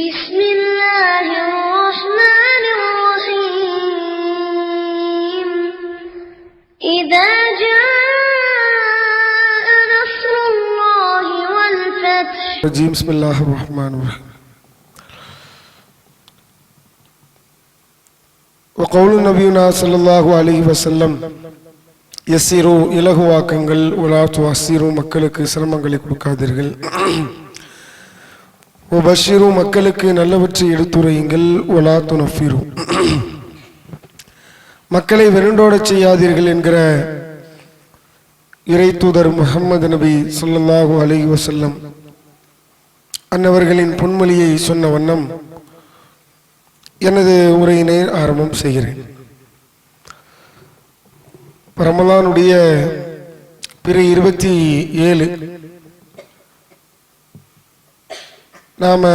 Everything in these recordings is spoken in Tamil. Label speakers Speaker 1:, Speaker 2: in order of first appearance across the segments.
Speaker 1: بسم الله الرحمن الرحيم إذا جاء نصر الله والفتح
Speaker 2: بسم الله الرحمن الرحيم وقول نبينا صلى الله عليه وسلم யஸ்ஸிரு இலகுவாக்குங்கள் வலா துஅஸ்ஸிரு மக்களுக்கு சிரமங்களை கொடுக்காதீர்கள் வபஷ்ஷிரு மக்களுக்கு நல்லவற்றை எடுத்துரையுங்கள் வலா துனஃபிரு மக்களை வெறுண்டோடச் செய்யாதீர்கள் என்கிற இறை தூதர் முஹம்மது நபி ஸல்லல்லாஹு அலைஹி வஸல்லம் அன்னவர்களின் பொன்மொழியை சொன்ன வண்ணம் எனது உரையினை ஆரம்பம் செய்கிறேன். ரமலானுடைய பிற 27 நாம்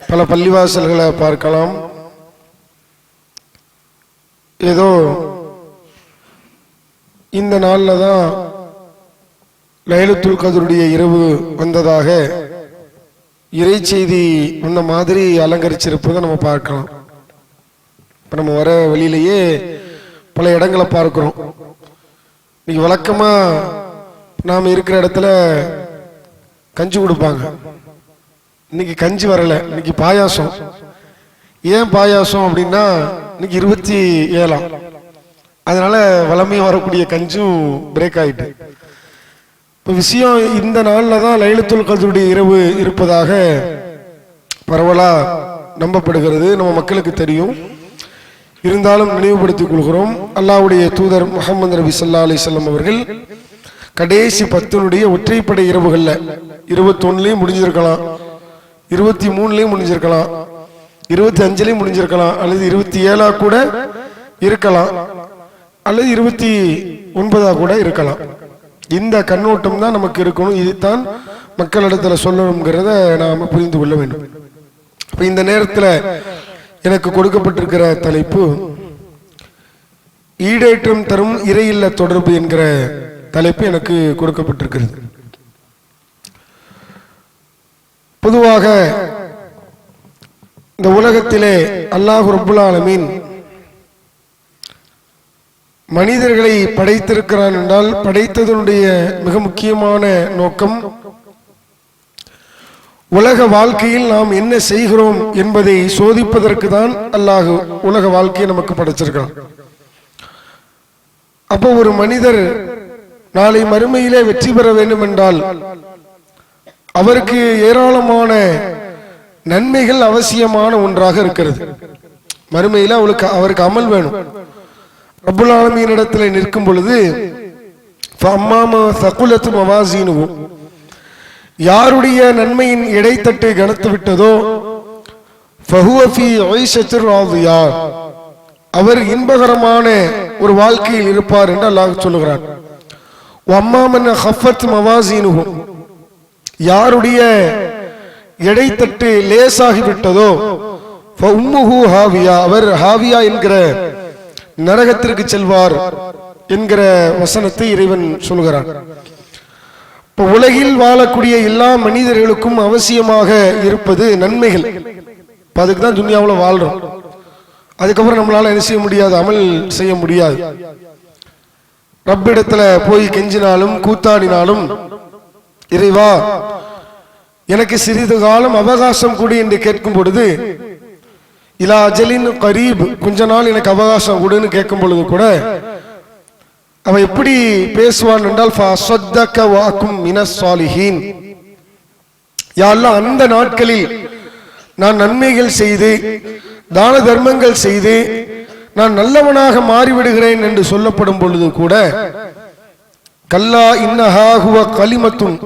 Speaker 2: பல பள்ளிவாசல்களை பார்க்கலாம். ஏதோ இந்த நாளில் தான் லைலத்துல் கத்ருடைய இரவு வந்ததாக இறை செய்தி முன்ன மாதிரி அலங்கரிச்சிருப்பதை நம்ம பார்க்கலாம். இப்போ நம்ம வர வழியிலேயே பல இடங்களை பார்க்கிறோம். இன்னைக்கு வழக்கமா நாம் இருக்கிற இடத்துல கஞ்சி கொடுப்பாங்க. இன்னைக்கு கஞ்சி வரல, இன்னைக்கு பாயாசம். ஏன் பாயாசம் அப்படின்னா இன்னைக்கு 27ஆம், அதனால வளமையாக வரக்கூடிய கஞ்சும் பிரேக் ஆயிட்டு. இப்போ விஷயம் இந்த நாளில் தான் லைலத்துல் கத்ருடைய இரவு இருப்பதாக பரவலா நம்பப்படுகிறது. நம்ம மக்களுக்கு தெரியும், இருந்தாலும் நினைவுபடுத்திக் கொள்கிறோம். அல்லாஹ்வுடைய தூதர் முஹம்மது நபி ஸல்லல்லாஹு அலைஹி வஸல்லம் அவர்கள் கடைசி 10 ஒற்றைப்படை இரவுகள்ல 21லயும் முடிஞ்சிருக்கலாம், 23லயும் முடிஞ்சிருக்கலாம், 25லயும் முடிஞ்சிருக்கலாம், அல்லது 27 கூட இருக்கலாம், அல்லது 29 கூட இருக்கலாம். இந்த கண்ணோட்டம் தான் நமக்கு இருக்கணும். இதுதான் மக்களிடத்துல சொல்லணுங்கிறத நாம புரிந்து கொள்ள வேண்டும். இப்ப இந்த நேரத்தில் எனக்கு கொடுக்கப்பட்டிருக்கிற தலைப்பு ஈடேற்றம் தரும் இறையில்ல தொடர்பு என்கிற தலைப்பு எனக்கு கொடுக்கப்பட்டிருக்கிறது. பொதுவாக இந்த உலகத்திலே அல்லாஹ் ரப்புல் ஆலமீன் மனிதர்களை படைத்திருக்கிறான் என்றால் படைத்ததனுடைய மிக முக்கியமான நோக்கம் உலக வாழ்க்கையில் நாம் என்ன செய்கிறோம் என்பதை சோதிப்பதற்கு தான் அல்லாஹ் உலக வாழ்க்கையை நமக்கு படைச்சிருக்கான். அப்போ ஒரு மனிதர் நாளை மறுமையிலே வெற்றி பெற வேண்டும் என்றால் அவருக்கு ஏராளமான நன்மைகள் அவசியமான ஒன்றாக இருக்கிறது. மறுமையில அவருக்கு அமல் வேணும். ரப்புல் ஆலமீன் இடத்துல நிற்கும் பொழுது யாருடைய நன்மையின் இடைத்தட்டு கனத்து விட்டதோ அவர் இன்பகரமான ஒரு வாழ்க்கையில் இருப்பார் என்று அல்லாஹ் சொல்லுகிறான். யாருடைய இடைத்தட்டு லேசாகிவிட்டதோ அவர் ஹாவியா என்கிற நரகத்திற்கு செல்வார் என்கிற வசனத்தை இறைவன் சொல்கிறான். இப்போ உலகில் வாழக்கூடிய எல்லா மனிதர்களுக்கும் அவசியமாக இருப்பது நன்மைகள். அதுக்கு தான் துன்யாவில் வாழ்றோம். அதுக்கப்புறம் நம்மளால என்ன செய்ய முடியாது, அமல் செய்ய முடியாது. ரப்பிடத்துல போய் கெஞ்சினாலும் கூத்தாடினாலும் இறைவா எனக்கு சிறிது காலம் அவகாசம் கொடு என்று கேட்கும் பொழுது இலா அஜலின் கரீப் கொஞ்ச நாள் எனக்கு அவகாசம் கொடுன்னு கேட்கும் பொழுது கூட அவன் எப்படி பேசுவான் என்றால் அந்த நாட்களில் நான் நன்மைகள் செய்து தான தர்மங்கள் செய்து நான் நல்லவனாக மாறிவிடுகிறேன் என்று சொல்லப்படும் பொழுது கூட கல்லா இன்னஹா ஹுவ கலிமத்துன்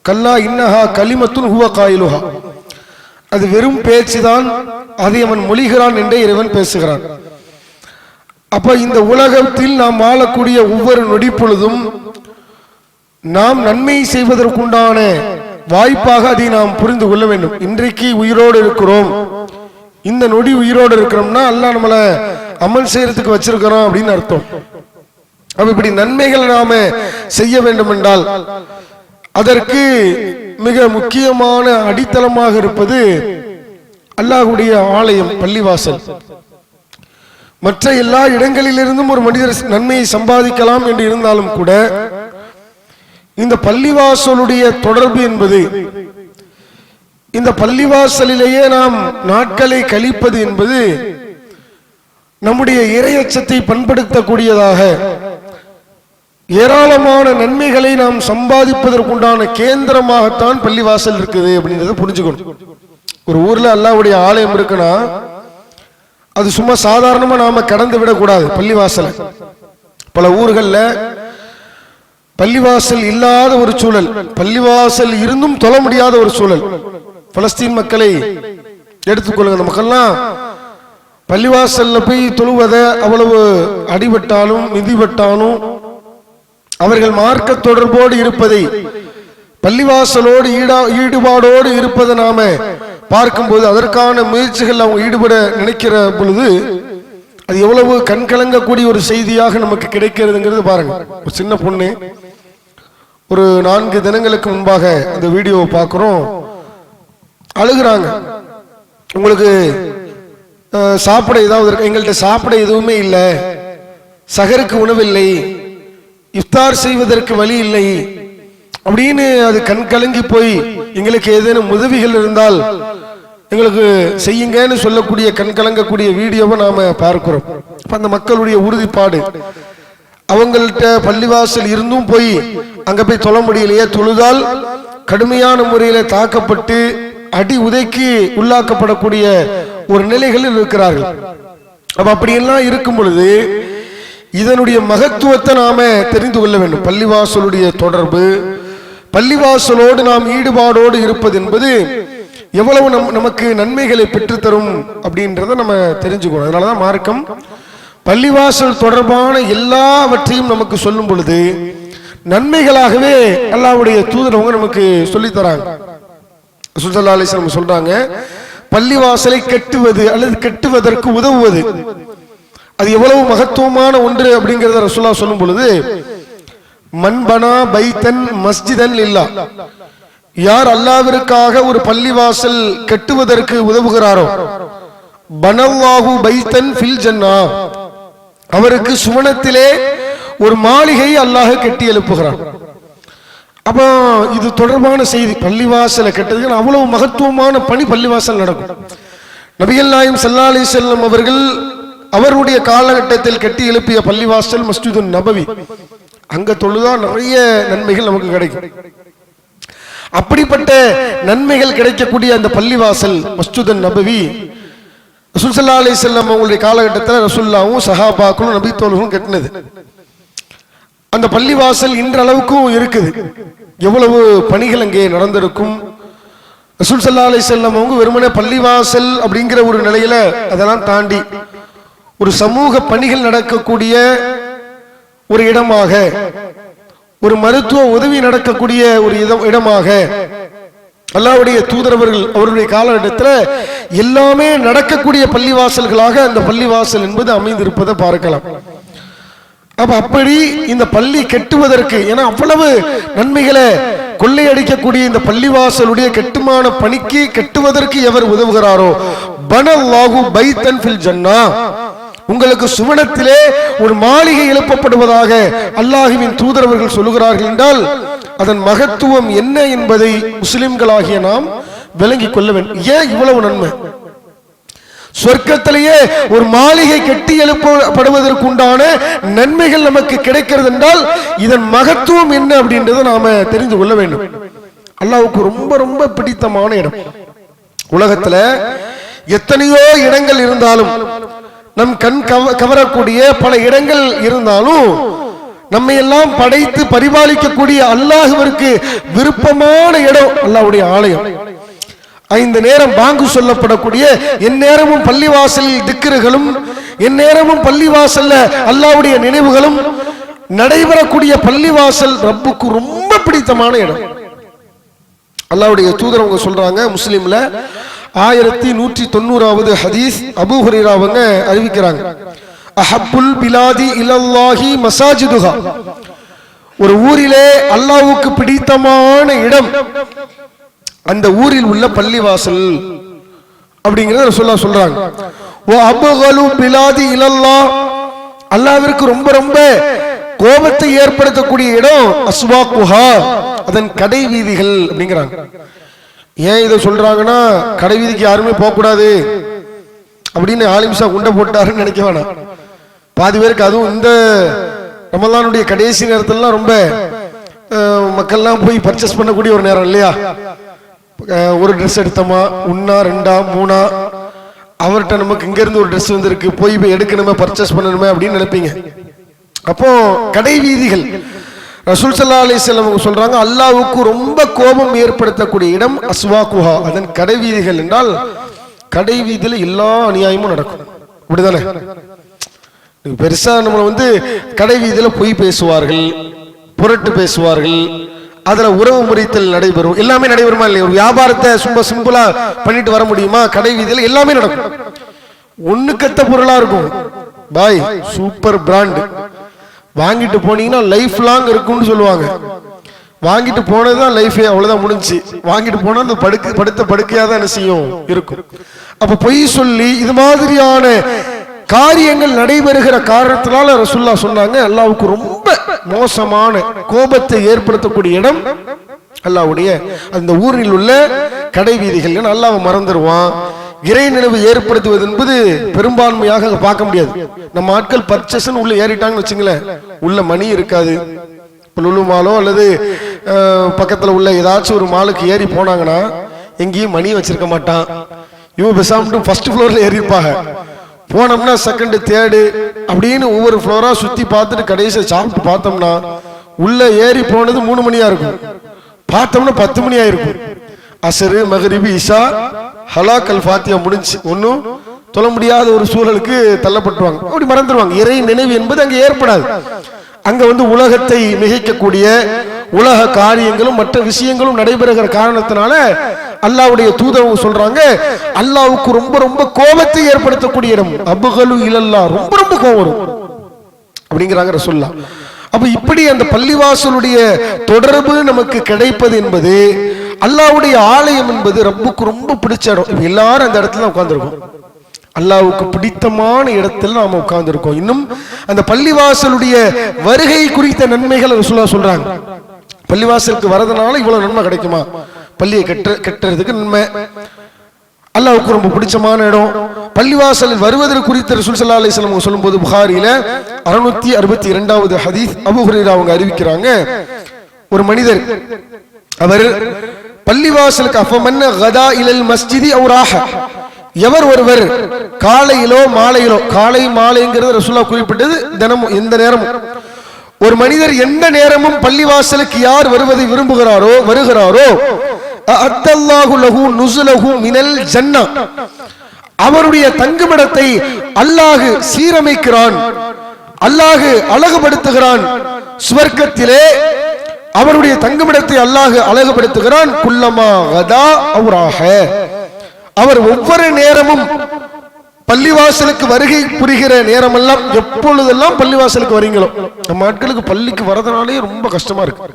Speaker 2: கல்லா இன்னஹா கலிமத்துன் ஹுவ காயிலுஹா, அது வெறும் பேச்சுதான், அதை அவன் மொழிகிறான் என்றே இறைவன் பேசுகிறான். அப்ப இந்த உலகத்தில் நாம் வாழக்கூடிய ஒவ்வொரு நொடி பொழுதும் நாம் நன்மை செய்வதற்குண்டான வாய்ப்பாக அதை நாம் புரிந்து கொள்ள வேண்டும். இன்றைக்கு உயிரோடு இருக்கிறோம், இந்த நொடி உயிரோடு இருக்கிறோம்னா அல்லாஹ் நம்மளை அமல் செய்யறதுக்கு வச்சிருக்கிறோம் அப்படின்னு அர்த்தம். அப்ப இப்படி நன்மைகள் நாம செய்ய வேண்டும் என்றால் அதற்கு மிக முக்கியமான அடித்தளமாக இருப்பது அல்லாஹ்வுடைய ஆலயம், பள்ளிவாசல். மற்ற எல்லா இடங்களிலிருந்தும் ஒரு மனிதர் நன்மையை சம்பாதிக்கலாம் என்று இருந்தாலும் கூட இந்த பள்ளிவாசலுடைய தொடர்பு என்பது, இந்த பள்ளிவாசலிலேயே நாம் நாட்களை கழிப்பது என்பது நம்முடைய இறையச்சத்தை பண்படுத்தக்கூடியதாக, ஏராளமான நன்மைகளை நாம் சம்பாதிப்பதற்குண்டான கேந்திரமாகத்தான் பள்ளிவாசல் இருக்குது அப்படின்றத புரிஞ்சுக்கணும். ஒரு ஊர்ல அல்லாஹ்வுடைய ஆலயம் இருக்குன்னா அது சும்மா சாதாரணமா நாம கடந்து விடக்கூடாது. பள்ளிவாசல் பல ஊர்கள்ல பள்ளிவாசல் இல்லாத ஒரு சூழல், பள்ளிவாசல் இருந்தும் தொழ முடியாத ஒரு சூழல். பலஸ்தீன் மக்களை எடுத்துக்கொள்ளுங்க. அந்த மக்கள்லாம் பள்ளிவாசல்ல போய் தொழுவத அவ்வளவு அடிபட்டாலும் மிதிபட்டாலும் அவர்கள் மார்க்க தொடர்போடு இருப்பதை, பள்ளிவாசலோடு ஈடுபாடோடு இருப்பதை நாம பார்க்கும்போது, அதற்கான முயற்சிகள் அவங்க ஈடுபட நினைக்கிற பொழுது அது எவ்வளவு கண்கலங்கக்கூடிய ஒரு செய்தியாக நமக்கு கிடைக்கிறதுங்கிறது பாருங்க. ஒரு சின்ன பொண்ணு ஒரு 4 தினங்களுக்கு முன்பாக அந்த வீடியோவை பார்க்கிறோம், அழுகுறாங்க. உங்களுக்கு சாப்பிட ஏதாவது இருக்கு? எங்கள்கிட்ட சாப்பிட எதுவுமே இல்லை, சகருக்கு உணவில்லை, இஃப்தார் செய்வதற்கு வழி இல்லை அப்படின்னு அது கண் கலங்கி போய் எங்களுக்கு ஏதேனும் உதவிகள் இருந்தால் எங்களுக்கு செய்யுங்கன்னு சொல்லக்கூடிய கண் கலங்கக்கூடிய வீடியோவை நாம பார்க்கிறோம். அந்த மக்களுடைய உறுதிப்பாடு, அவங்கள்ட்ட பள்ளிவாசல் இருந்தும் போய் அங்க போய் தொழ முடியலையே, தொழுதால் கடுமையான முறையில தாக்கப்பட்டு அடி உதைக்கு உள்ளாக்கப்படக்கூடிய ஒரு நிலைகளில் இருக்கிறார்கள். அப்ப அப்படியெல்லாம் இருக்கும் பொழுது இதனுடைய மகத்துவத்தை நாம தெரிந்து கொள்ள வேண்டும். பள்ளிவாசலுடைய தொடர்பு, பள்ளிவாசலோடு நாம் ஈடுபாடோடு இருப்பது என்பது எவ்வளவு நமக்கு நன்மைகளை பெற்றுத்தரும் அப்படின்றத நம்ம தெரிஞ்சுக்கணும். அதனாலதான் மார்க்கம் பள்ளிவாசல் தொடர்பான எல்லாவற்றையும் நமக்கு சொல்லும் பொழுது நன்மைகளாகவே அல்லாஹ்வுடைய தூதரவங்க நமக்கு சொல்லித்தராங்க. ஸல்லல்லாஹு அலைஹி வஸல்லம் சொல்றாங்க, பள்ளிவாசலை கட்டுவது அல்லது கட்டுவதற்கு உதவுவது அது எவ்வளவு மகத்துவமான ஒன்று அப்படிங்கறத ரசூலுல்லாஹ் சொல்லும் பொழுது, மன்பனா பைத்தன் மஸ்ஜிதன் லில்லாஹ், யார் அல்லாஹ்விற்காக ஒரு பள்ளிவாசல் கட்டுவதற்கு உதவுகிறாரோ, பனல்லாஹு பைத்தன் ஃபில் ஜன்னா, அவருக்கு சுவனத்திலே ஒரு மாளிகை அல்லாஹ் கட்டி எழுப்புகிறான். அப்போ இது தொடர்பான செய்தி. பள்ளிவாசலை கட்டுறதுக்கு அவ்வளவு மகத்துவமான பணி பள்ளிவாசல் நடக்கும். நபிகள் நாயகம் ஸல்லல்லாஹு அலைஹி வஸல்லம் அவர்கள் அவருடைய காலகட்டத்தில் கட்டி எழுப்பிய பள்ளிவாசல் மஸ்ஜிதுன் நபவி. அங்க தொழுதா நிறைய நன்மைகள் நமக்கு கிடைக்கும். அப்படிப்பட்ட நன்மைகள் கிடைக்கக்கூடிய அந்த பள்ளிவாசல் மஸ்ஜிதுன் நபவி ரசூல் ஸல்லல்லாஹு அலைஹி வஸல்லம் அவங்களுடைய காலகட்டத்தில் ரசூலுல்லாஹும் சஹாபாக்களும் நபி தோழர்களும் கட்டினது. அந்த பள்ளிவாசல் இன்றளவுக்கும் இருக்குது. எவ்வளவு பணிகள் அங்கே நடந்திருக்கும். ரசூல் ஸல்லல்லாஹு அலைஹி வஸல்லம் அவங்க வெறுமனே பள்ளிவாசல் அப்படிங்கிற ஒரு நிலையில அதெல்லாம் தாண்டி ஒரு சமூக பணிகள் நடக்கக்கூடிய ஒரு இடமாக, ஒரு மருத்துவ உதவி நடக்கக்கூடிய ஒரு இடமாக அல்லாஹ்வுடைய தூதரவர்கள் அவருடைய காலகட்டத்தில் எல்லாமே நடக்கக்கூடிய பள்ளிவாசல்களாக அந்த பள்ளிவாசல் என்பது அமைந்திருப்பதை பார்க்கலாம். அப்ப அப்படி இந்த பள்ளி கட்டுவதற்கு, ஏன்னா அவ்வளவு நன்மைகளை கொள்ளையடிக்கக்கூடிய இந்த பள்ளிவாசலுடைய கட்டுமான பணிக்கு கட்டுவதற்கு எவர் உதவுகிறாரோ, பனல்லாஹு பைத்தன் ஃபில் ஜன்னா, உங்களுக்கு சுவனத்திலே ஒரு மாளிகை எழுப்பப்படுவதாக அல்லாஹ்வின் தூதரவர்கள் சொல்லுகிறார்கள் என்றால் அதன் மகத்துவம் என்ன என்பதை முஸ்லிம்களாகிய நாம் விளங்கிக் கொள்ள வேண்டும். ஏன் இவ்வளவு நன்மை? சொர்க்கத்திலேயே ஒரு மாளிகை கட்டி எழுப்பப்படுவதற்கு உண்டான நன்மைகள் நமக்கு கிடைக்கிறது என்றால் இதன் மகத்துவம் என்ன அப்படின்றத நாம தெரிந்து கொள்ள வேண்டும். அல்லாஹ்வுக்கு ரொம்ப ரொம்ப பிடித்தமான இடம். உலகத்துல எத்தனையோ இடங்கள் இருந்தாலும், நம் கண் கவரக்கூடிய பல இடங்கள் இருந்தாலும், நம்மை எல்லாம் படைத்து பரிபாலிக்கக்கூடிய அல்லாஹ்விற்கு விருப்பமான இடம் அல்லாஹ்வுடைய ஆலயம். 5 நேரம் பாங்கு சொல்லப்படக்கூடிய, எந்நேரமும் பள்ளிவாசலில் திக்ருகளும், எந்நேரமும் பள்ளிவாசல்ல அல்லாஹ்வுடைய நினைவுகளும் நடைபெறக்கூடிய பள்ளிவாசல் ரப்புக்கு ரொம்ப பிடித்தமான இடம். அல்லாஹ்வுடைய தூதர் அவங்க சொல்றாங்க, முஸ்லிம்ல 1190வது ஹதீஸ், அபூ ஹுரைரா அவங்க அறிவிக்கிறாங்க, அஹப்புல் பிலாதி இலல்லாஹி மசாஜிதுஹா, ஒரு ஊரிலே அல்லாஹ்வுக்கு பிடித்தமான இடம் அந்த ஊரில் உள்ள பள்ளிவாசல் அப்படிங்கறத ரசூலுல்லாஹ் சொல்றாங்க. வ அபகலு பிலாதி இலல்லாஹ், அல்லாஹ்விற்கு ரொம்ப ரொம்ப கோபத்தை ஏற்படுத்தக்கூடிய இடம் அஸ்வாக்குஹா, அதன் கடை வீதிகள் அப்படிங்கிறாங்க. ஏன் இதை சொல்றாங்கன்னா, கடை வீதிக்கு யாருமே போக கூடாது அப்படின்னு ஆலிம்சா குண்டை போட்டாருன்னு நினைக்க வேணாம். பாதி பேருக்கு அதுவும் இந்த ரமலானுடைய கடைசி நேரத்திலலாம் ரொம்ப மக்கள்லாம் போய் பர்ச்சேஸ் பண்ணக்கூடிய ஒரு நேரம் இல்லையா? ஒரு ட்ரெஸ் எடுத்தோமா, ஒன்னா ரெண்டா மூணா, அவர்கிட்ட நமக்கு இங்க இருந்து ஒரு ட்ரெஸ் வந்திருக்கு, போய் எடுக்கணுமே, பர்ச்சேஸ் பண்ணணுமே அப்படின்னு நினைப்பீங்க. அப்போ கடை வீதிகள் ரசூல் ஸல்லல்லாஹு அலைஹி வஸல்லம் சொல்றாங்க, அல்லாஹ்வுக்கு ரொம்ப கோபம் ஏற்படுத்தக்கூடிய இடம் அஸ்வாக்குஹா, அதன் கடை வீதிகள் என்றால் கடை வீதியில எல்லா அநியாயமும் நடக்கும். அப்படிதானே? பெருசா நம்மளை கடை வீதியில பொய் பேசுவார்கள், புரட்டு பேசுவார்கள், அதுல உறவு முறித்தல் நடைபெறும், எல்லாமே நடைபெறுமா இல்லையா? ஒரு வியாபாரத்தை ரொம்ப சிம்பிளா பண்ணிட்டு வர முடியுமா? கடை வீதியில எல்லாமே நடக்கும். ஒண்ணு கத்த பொருளா இருக்கும், பாய் சூப்பர் பிராண்ட் வாங்கிட்டு போனீங்கன்னா லைஃப் லாங் இருக்கும்னு சொல்லுவாங்க. வாங்கிட்டு போனதுதான் லைஃபே, அவ்வளவுதான் முடிஞ்சு. வாங்கிட்டு போனா அந்த படுத்த படுக்கையா தான் என்ன செய்யும் இருக்கும். அப்ப பொய் சொல்லி இது மாதிரியான காரியங்கள் நடைபெறுகிற காரணத்தினால ரசூலுல்லாஹ் சொன்னாங்க, அல்லாஹ்வுக்கு ரொம்ப மோசமான கோபத்தை ஏற்படுத்தக்கூடிய இடம் அல்லாஹ்வுடைய அந்த ஊரில் உள்ள கடை வீதிகள். ஏன்னா அல்லாஹ் மறந்துடுவான். இறை நினைவு ஏற்படுத்துவது என்பது பெரும்பான்மையாக பார்க்க முடியாது. நம்ம ஆட்கள் பர்ச்சேஸ் உள்ள ஏறிட்டாங்கன்னு வச்சுங்களேன், உள்ள மணி இருக்காது. லுலு மாலோ அல்லது பக்கத்துல உள்ள ஏதாச்சும் ஒரு மாலுக்கு ஏறி போனாங்கன்னா எங்கேயும் மணி வச்சிருக்க மாட்டான். இவன் பெசாமட்டு ஃபர்ஸ்ட் ஃப்ளோர்ல ஏறிப்பாங்க. போனோம்னா செகண்ட் தேர்டு அப்படின்னு ஒவ்வொரு ஃப்ளோரா சுத்தி பார்த்துட்டு கடைசியை சாப்பிட்டு பார்த்தோம்னா உள்ள ஏறி போனது 3 மணியா இருக்கும், பார்த்தோம்னா 10 மணி ஆயிருக்கும். அசரு மகரிபி இஷா ஹலாக் அல் ஃபாத்தியா முடிஞ்சு ஒன்னும் தொழ முடியாத ஒரு சூழலுக்கு தள்ளப்பட்டுவாங்க. அப்படி மறந்துடுவாங்க. இறை நினைவு என்பது அங்க ஏற்படாது. அங்க உலகத்தை மிகைக்கக்கூடிய உலக காரியங்களும் மற்ற விஷயங்களும் நடைபெறுகிற காரணத்தினால அல்லாஹ்வுடைய தூதர் சொல்றாங்க, அல்லாஹ்வுக்கு ரொம்ப ரொம்ப கோபத்தை ஏற்படுத்தக்கூடிய இடம் அபகலு இலல்லாஹ், ரொம்ப ரொம்ப கோபம் வரும் அப்படிங்கிறாங்க ரசூலுல்லாஹ். அப்ப இப்படி அந்த பள்ளிவாசலுடைய தொடர்பு நமக்கு கிடைப்பது என்பது, அல்லாஹ்வுடைய ஆலயம் என்பது ரப்புக்கு ரொம்ப பிடிச்ச இடம். எல்லாரும் அந்த இடத்துல உட்கார்ந்துருக்கோம், அல்லாஹ்வுக்கு பிடித்தமான இடத்துல நாம உட்கார்ந்துருக்கோம். இன்னும் அந்த பள்ளிவாசலுடைய வருகை குறித்த நன்மைகள் ரசூலுல்லாஹ் சொல்றாங்க. பள்ளிவாசலுக்கு வரதுனால இவ்வளவு நன்மை கிடைக்குமா? பள்ளியை கட்டுறதுக்கு நன்மை, அல்லாஹ்வுக்கு ரொம்ப பிடிச்சமான இடம். பள்ளிவாசலில் வருவதற்கு குறித்த ரசூல் ஸல்லல்லாஹு அலைஹி வஸல்லம் சொல்லும்போது புகாரில 662வது ஹதீஸ் அபூ ஹுரைரா அவங்க அறிவிக்கிறாங்க, ஒரு மனிதர் அவர் பள்ளிவாசலுக்கு அஃபமன் கதா இலல் மஸ்ஜிதி அவு ராஹ, எவர் ஒருவர் காலையிலோ மாலையிலோ, காலை மாலைங்கிறது ரசூலுல்லாஹ் குறிப்பிட்டது தினமும் எந்த நேரமும், ஒரு மனிதர் எந்த நேரமும் பள்ளிவாசலுக்கு யார் வருவதை வருகிறாரோ அத்தல்லாஹு லஹு நுஸுலஹு மினல் ஜன்னah, அவருடைய தங்குமிடத்தை அல்லாஹ் சீரமைக்கிறான், அல்லாஹ் அழகுபடுத்துகிறான். சுவர்க்கத்திலே அவருடைய தங்குமிடத்தை அல்லாஹ் அழகுபடுத்துகிறான். குல்லமா கதா அவு ராஹ, அவர் ஒவ்வொரு நேரமும் பள்ளிவாசலுக்கு வருகை புரிகிற நேரமெல்லாம், எப்பொழுதெல்லாம் பள்ளிவாசலுக்கு வரீங்களோ, நம்ம ஆட்களுக்கு பள்ளிக்கு வரதுனாலே ரொம்ப கஷ்டமா இருக்கு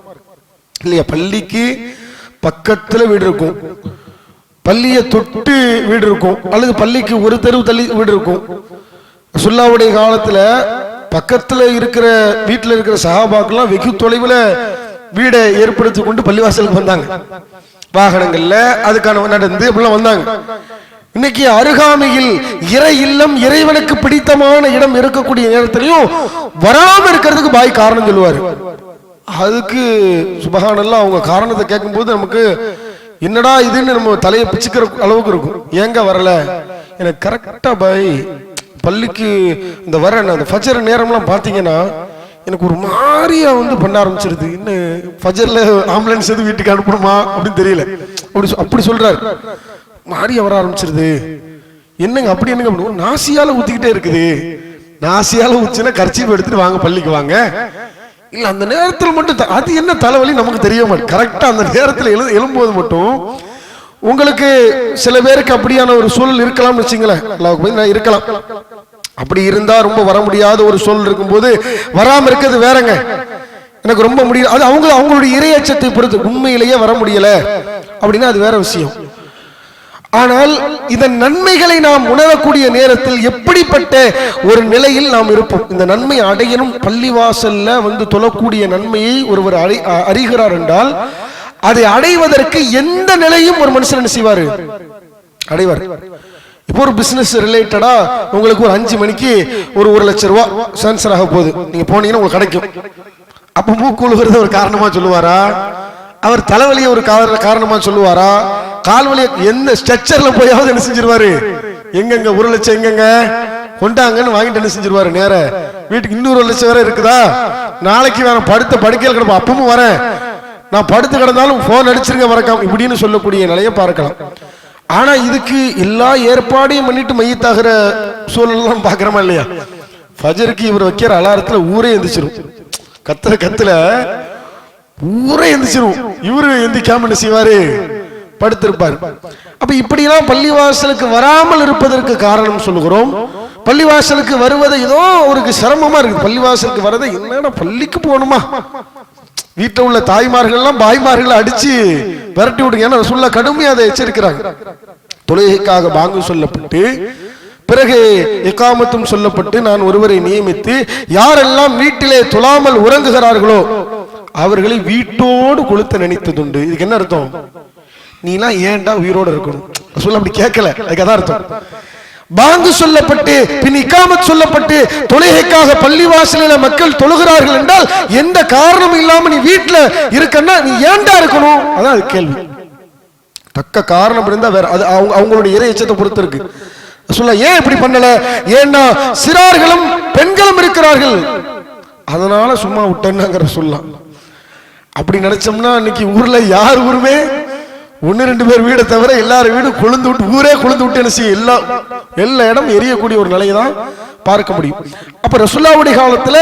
Speaker 2: இல்லையா? பள்ளிக்கு பக்கத்துல வீடு இருக்கும், பள்ளியை தொட்டு வீடு இருக்கும், அல்லது பள்ளிக்கு ஒரு தெரு தள்ளி வீடு இருக்கும். ரசூலுல்லாஹ்வுடைய காலத்துல பக்கத்துல இருக்கிற வீட்டுல இருக்கிற சஹாபாக்கெல்லாம் வெகு தொலைவுல வீடை ஏற்படுத்தி கொண்டு பள்ளிவாசலுக்கு வந்தாங்க. வாகனங்கள்ல அதுக்கான நடந்து அப்படிலாம் வந்தாங்க. இன்னைக்கு அருகாமையில் இறை இல்லம், இறைவனுக்கு பிடித்தமான இடம் இருக்கக்கூடிய நேரத்திலையும் வராம இருக்கிறதுக்கு பாய் காரணம் சொல்லுவாரு. அதுக்கு சுபஹானல்லாஹ் அவங்க காரணத்தை கேட்கும் போது நமக்கு என்னடா இதுன்னு நம்ம தலையை பிச்சுக்கிற அளவுக்கு இருக்கும். ஏங்க வரல? எனக்கு கரெக்டா பாய் பள்ளிக்கு இந்த வர அந்த ஃபஜர் நேரம்லாம் பாத்தீங்கன்னா எனக்கு ஒரு மாதிரியா பண்ண ஆரம்பிச்சிருது. இன்னும் ஃபஜர்ல ஆம்புலன்ஸ் எது வீட்டுக்கு அனுப்பணுமா அப்படின்னு தெரியல, அப்படி சொல்றாரு. மாறியா வர ஆரம்பிச்சிருது. என்னங்க அப்படி என்னங்க பண்ணுவோம்? நாசியால ஊத்திக்கிட்டே இருக்குது. நாசியால ஊச்சுன்னா கர்ச்சீப் எடுத்துட்டு வாங்க பள்ளிக்கு வாங்க. இல்ல அந்த நேரத்தில் மட்டும் அது என்ன தலைவலி நமக்கு தெரிய மாட்டேன். கரெக்டா அந்த நேரத்தில் எழும்போது மட்டும் உங்களுக்கு சில பேருக்கு அப்படியான ஒரு சூழல் இருக்கலாம்னு வச்சுங்களேன், அல்லாஹ்வுக்கு இருக்கலாம். அப்படி இருந்தா ரொம்ப வர முடியாத ஒரு சூழல் இருக்கும்போது வராம இருக்கிறது வேறங்க. எனக்கு ரொம்ப முடியல, அது அவங்களுடைய இறையச்சத்தை பொறுத்து. உண்மையிலேயே வர முடியல அப்படின்னா அது வேற விஷயம். ஆனால் இதன் நன்மைகளை நாம் உணரக்கூடிய நேரத்தில் எப்படிப்பட்ட ஒரு நிலையில் நாம் இருப்போம்? இந்த நன்மை அடையணும், பள்ளிவாசல்ல வந்து தொழக்கூடிய நன்மையை ஒருவர் அறிகிறார் என்றால் அதை அடைவதற்கு எந்த நிலையும் ஒரு மனுஷன் என்ன செய்வாரு? அடைவார். இப்போ ஒரு பிசினஸ் ரிலேட்டடா உங்களுக்கு ஒரு 5 மணிக்கு ஒரு 1 லட்சம் ரூபாய் சான்சர் ஆக போகுது, நீங்க போனீங்கன்னா உங்களுக்கு கிடைக்கும். அப்ப மூக்குழுகிறத ஒரு காரணமா சொல்லுவாரா? அவர் தலைவலியை ஒரு காரணமா சொல்லுவாரா? கால்வலிய எந்த ஸ்ட்ரக்சர்ல போயாவது என்ன செஞ்சிருவாரு? எங்கெங்க 1 லட்சம் எங்கெங்க கொண்டாங்கன்னு வாங்கிட்டு என்ன செஞ்சிருவாரு? நேர வீட்டுக்கு இன்னொரு 1 லட்சம் வேற இருக்குதா, நாளைக்கு வேற படுக்கையில் கிடப்போம், அப்பவும் வரேன், நான் படுத்து கிடந்தாலும் போன் அடிச்சிருங்க மறக்காம, இப்படின்னு சொல்லக்கூடிய நிலையை பார்க்கலாம். ஆனா இதுக்கு எல்லா ஏற்பாடையும் பண்ணிட்டு மையத்தாகிற சூழல்லாம் பாக்குறோமா இல்லையா? ஃபஜருக்கு இவர் வைக்கிற அலாரத்துல ஊரே எந்திரிச்சிரும், கத்துல ஊரே எந்திரிச்சிரும், இவரு எந்திரிக்காம என்ன செய்வாரு? படுத்திருப்பார். அப்ப இப்படிலாம் பள்ளிவாசலுக்கு வராமல் இருப்பதற்கு காரணம் சொல்லுகிறோம். பள்ளிவாசலுக்கு வருவதை ஏதோ ஒரு சிரமமா இருக்கு. பள்ளிவாசலுக்கு வரதை என்னடா பள்ளிக்கு போகணுமா, வீட்டில் உள்ள தாய்மார்கள்லாம் பாய்மார்கள் அடிச்சு விரட்டி விடுங்க, ஏன்னா ரசூலுல்லாஹ் கடுமையாக அதை எச்சரிக்கிறாங்க. தொழுகைக்காக பாங்கு சொல்லப்பட்டு பிறகு இகாமத்தும் சொல்லப்பட்டு நான் ஒருவரை நியமித்து யாரெல்லாம் வீட்டிலே தொழாமல் உறங்குகிறார்களோ அவர்களை வீட்டோடு கொளுத்த நினைத்ததுண்டு. இதுக்கு என்ன அர்த்தம்? நீலாம் ஏன்டா உயிரோடு இருக்கணும் சொல்ல, அப்படி கேட்கல, அதுக்கு அதான் அர்த்தம். பாங்கு சொல்லப்பட்டு பின் இகாமத் சொல்லப்பட்டு தொழுகைக்காக பள்ளிவாசலில மக்கள் தொழுகிறார்கள் என்றால் எந்த காரணம் இல்லாம நீ வீட்டுல இருக்கன்னா நீ ஏன்டா இருக்கணும்? அதான் அது கேள்வி. தக்க காரணம் இருந்தா வேற, அது அவங்களுடைய இறை எச்சத்தை பொறுத்து இருக்கு. சொல்ல ஏன் இப்படி பண்ணல? ஏன்னா சிறார்களும் பெண்களும் இருக்கிறார்கள், அதனால சும்மா விட்டேன்னாங்கிற சொல்லலாம். அப்படி நினைச்சோம்னா இன்னைக்கு ஊர்ல யார் ஊருமே 1-2 பேர் வீடை தவிர எல்லாரும் வீடு கொழுந்து விட்டு, ஊரே கொழுந்து விட்டு என்ன செய்ய எல்லா இடம் எரியக்கூடிய ஒரு நிலையை தான் பார்க்க முடியும். அப்ப ரசூலுல்லாஹ்வுடைய காலத்துல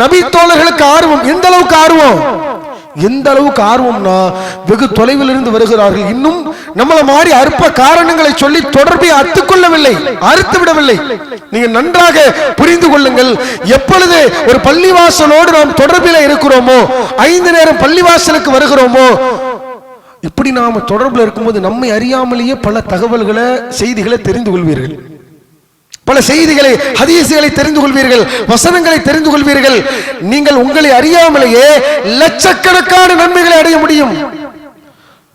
Speaker 2: நபி தோழர்களுக்கு ஆர்வம் எந்த அளவுக்கு ஆர்வம்னா வெகு தொலைவில் இருந்து வருகிறார்கள். இன்னும் நம்மள மாதிரி அற்ப காரணங்களை சொல்லி தொடர்பை அறுத்து விடவில்லை. நீங்க நன்றாக புரிந்து கொள்ளுங்கள். எப்பொழுது ஒரு பள்ளிவாசலோடு நாம் தொடர்பில் இருக்கிறோமோ, 5 நேரம் பள்ளிவாசலுக்கு வருகிறோமோ, இப்படி நாம தொடர்புல இருக்கும்போது நம்மை அறியாமலேயே பல தகவல்களை செய்திகளை தெரிந்து கொள்வீர்கள், பல செய்திகளை ஹதீஸ்களை தெரிந்து கொள்வீர்கள், வசனங்களை தெரிந்து கொள்வீர்கள். நீங்கள் உங்களை அறியாமலேயே லட்சக்கணக்கான நன்மைகளை அடைய முடியும்.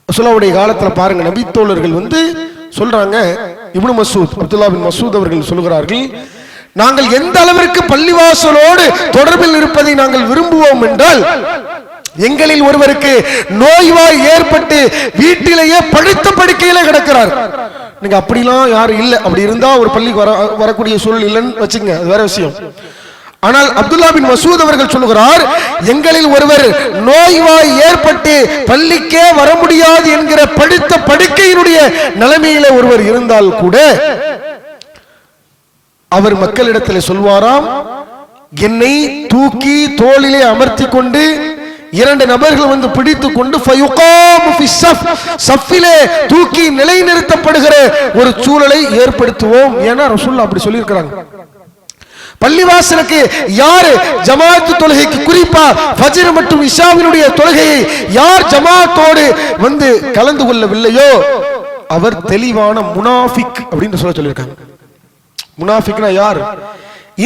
Speaker 2: ரசூலுல்லாஹ்வுடைய காலத்துல பாருங்க, நபி தோழர்கள் வந்து சொல்றாங்க, இப்னு மஸ்ஊத் அப்துல்லாஹ் பின் மஸ்ஊத் அவர்கள் சொல்கிறார்கள், நாங்கள் எந்த அளவிற்கு பள்ளிவாசலோடு தொடர்பில் இருப்பதை நாங்கள் விரும்புவோம் என்றால், எங்களில் ஒருவருக்கு நோய்வாய் ஏற்பட்டு வீட்டிலேயே படுத்த படுக்கையில கிடக்கிறார். நீங்க அப்படிலாம் யாரும் இல்லை, அப்படி இருந்தா ஒரு பள்ளிக்கு வரக்கூடிய சூழல் இல்லைன்னு வச்சுங்க, அது வேற விஷயம். ஆனால் அப்துல்லாஹ் பின் மஸ்ஊத் அவர்கள் சொல்லுகிறார், எங்களில் ஒருவர் நோய்வாய் ஏற்பட்டு பள்ளிக்கே வர முடியாது என்கிற படுத்த படுக்கையினுடைய நிலைமையில ஒருவர் இருந்தால் கூட அவர் மக்களிடத்தில் சொல்வாராம், என்னை தூக்கி தோளிலே அமர்த்தி கொண்டு 2 நபர்கள் வந்து பிடித்துக் கொண்டு சஃபிலே தூக்கி நிலைநிறுத்தப்படுகிற ஒரு சூழலை ஏற்படுத்துவோம். ஏன்னா ரசூலுல்லாஹ் அப்படி சொல்லியிருக்கிறாங்க. பள்ளிவாசலுக்கு யாரு ஜமாஅத் தொழுகைக்கு, குறிப்பா ஃபஜ்ர் மற்றும் இஷாவினுடைய தொழுகையை யார் ஜமாஅத்தோடு வந்து கலந்து கொள்ளவில்லையோ அவர் தெளிவான முனாஃபிக் அப்படின்னு சொல்லியிருக்காங்க. முனாஃபிக்னா யார்?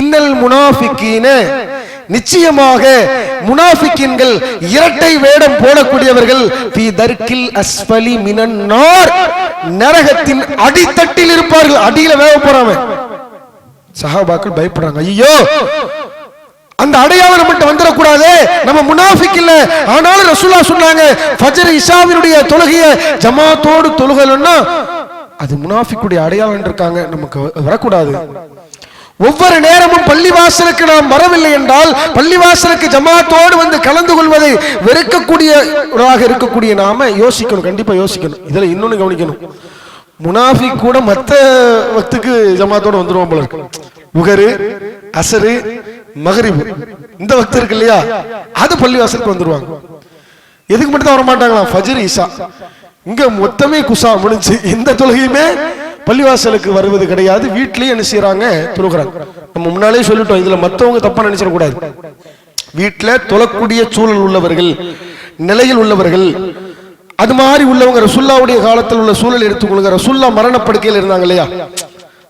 Speaker 2: இன்னல் முனாஃபிகீன, நிச்சயமாக முனாஃபிக்கின்கள் இரட்டை வேடம் போடக்கூடியவர்கள் ஃபீ தர்கில் அஸ்ஃபலி மினன் நார், நரகத்தின் அடித்தட்டில் இருப்பார்கள். அடியில வேக போறாங்க. சஹாபாக்கள் பயப்படுறாங்க, ஐயோ அந்த அடையாளம் மட்டும் வந்துடக்கூடாது, நம்ம முனாஃபிக் இல்ல. ஆனாலும் ரசூலுல்லாஹ் சொன்னாங்க, ஃபஜ்ர் இஷாவினுடைய தொழுகையை ஜமாத்தோடு தொழுகலன்னா அது முனாஃபிக்குடைய அடையாளம் இருக்காங்க, நமக்கு வரக்கூடாது. ஒவ்வொரு நேரமும் பள்ளிவாசலுக்கு நாம் வரவில்லை என்றால், பள்ளிவாசலுக்கு ஜமாத்தோடு வந்து கலந்து கொள்வதை வெறுக்கக்கூடியவராக இருக்கக்கூடிய நாம யோசிக்கணும், கண்டிப்பா யோசிக்கணும். இதுல இன்னொன்னு கவனிக்கணும், முனாஃபிக் கூட மத்த வக்துக்கு ஜமாத்தோடு வந்துருவோம் போல இருக்கு. உகரு, அசரு, மகரிபு இந்த வக்து இருக்கு இல்லையா, அது பள்ளிவாசலுக்கு வந்துருவாங்க. எதுக்கு மட்டும் தான் வர மாட்டாங்களா? ஃபஜ்ர் இஷா இங்க மொத்தமே குசா முடிஞ்சு இந்த தொழுகையுமே பள்ளிவாசலுக்கு வருவது கிடையாது. வீட்லயே என்ன செய்யறாங்க? தொழுகிறாங்க. நம்ம முன்னாலே சொல்லிட்டோம், இதுல மத்தவங்க தப்பா நினைச்சிட கூடாது. வீட்டில் தொழக்கூடிய சூழல் உள்ளவர்கள், நிலையில் உள்ளவர்கள், அது மாதிரி உள்ளவங்க ரசூலுல்லாவுடைய காலத்தில் உள்ள சூழல் எடுத்துக்கொள்ளுங்க. ரசூலுல்லாஹ் மரணப்படுக்கையில் இருந்தாங்க இல்லையா?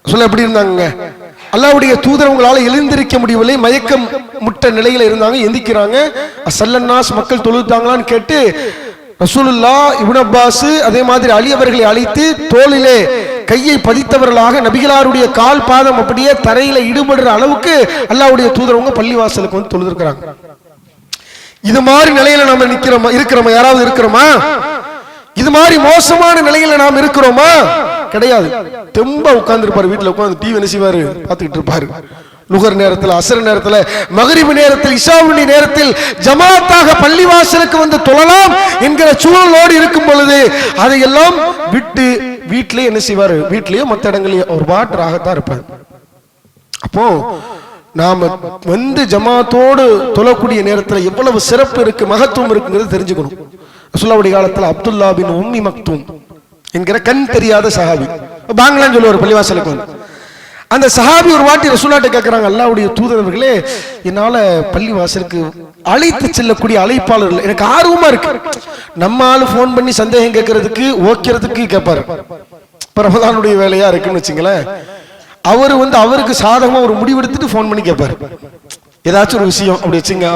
Speaker 2: ரசூலுல்லாஹ் எப்படி இருந்தாங்க? அல்லாஹ்வுடைய தூதர் உங்களால் எழுந்திருக்க முடியவில்லை, மயக்கம் முட்ட நிலையில இருந்தாங்க. எந்திக்கிறாங்க, சல்லன்னாஸ் மக்கள் தொழுதாங்களான்னு கேட்டு ரசூலுல்லாஹ், இப்னு அப்பாஸ், அதே மாதிரி அலி அவர்களை அழைத்து தோளிலே கையை பதித்தவர்களாக நபிகளாருடைய கால் பாதம் அப்படியே தரையில ஈடுபடுற அளவுக்கு அல்லாஹ்வுடைய தூதரவங்க பள்ளிவாசலுக்கு வந்து தொழுதிருக்கிறாங்க. இது மாதிரி நிலையில நாம இருக்கிறோமா? யாராவது இருக்கிறோமா? இது மாதிரி மோசமான நிலையில நாம் இருக்கிறோமா? கிடையாது. தெம்பா உட்கார்ந்து இருப்பாரு, வீட்டுல உட்கார்ந்து டிவி என்ன செய்வாரு, பார்த்துக்கிட்டு இருப்பாரு. லுகர் நேரத்தில், அசர் நேரத்தில், மகரிபு நேரத்தில், இஷாவுடைய நேரத்தில் ஜமாத்தாக பள்ளிவாசலுக்கு வந்து தொழலாம் என்கிற சூழலோடு இருக்கும் பொழுது அதையெல்லாம் விட்டு வீட்டிலேயே என்ன செய்வாரு, வீட்டிலேயோ மற்ற இடங்களையோ ஒரு பாட்டராகத்தான் இருப்பார். அப்போ நாம வந்து ஜமாத்தோடு தொழக்கூடிய நேரத்தில் எவ்வளவு சிறப்பு இருக்கு, மகத்துவம் இருக்குங்கிறது தெரிஞ்சுக்கணும். ரசூலுல்லாஹ்வுடைய காலத்தில் அப்துல்லா பின் உம்மி மக்தூம் என்கிற கண் தெரியாத சஹாபி, பாங்களான்னு சொல்லுவார் பள்ளிவாசலுக்கு வந்து. அந்த சஹாபி ஒரு வாட்டி ரசூலுல்லாஹ்ட்ட கேட்கிறாங்க, அல்லாஹ்வுடைய தூதரவர்களே, என்னால பள்ளிவாசலுக்கு அழைத்து செல்லக்கூடிய அழைப்பாளர்கள் எனக்கு ஆர்வமா இருக்கு. நம்ம ஆளு போன் பண்ணி சந்தேகம் கேட்கறதுக்கு ஓக்கிறதுக்கு கேட்பாரு. இப்ப ரமதானுடைய வேலையா இருக்குன்னு வச்சுங்களேன், அவரு வந்து அவருக்கு சாதகமா ஒரு முடிவெடுத்துட்டு போன் பண்ணி கேட்பாரு. ஏதாச்சும் ஒரு விஷயம் அப்படி வச்சுங்க,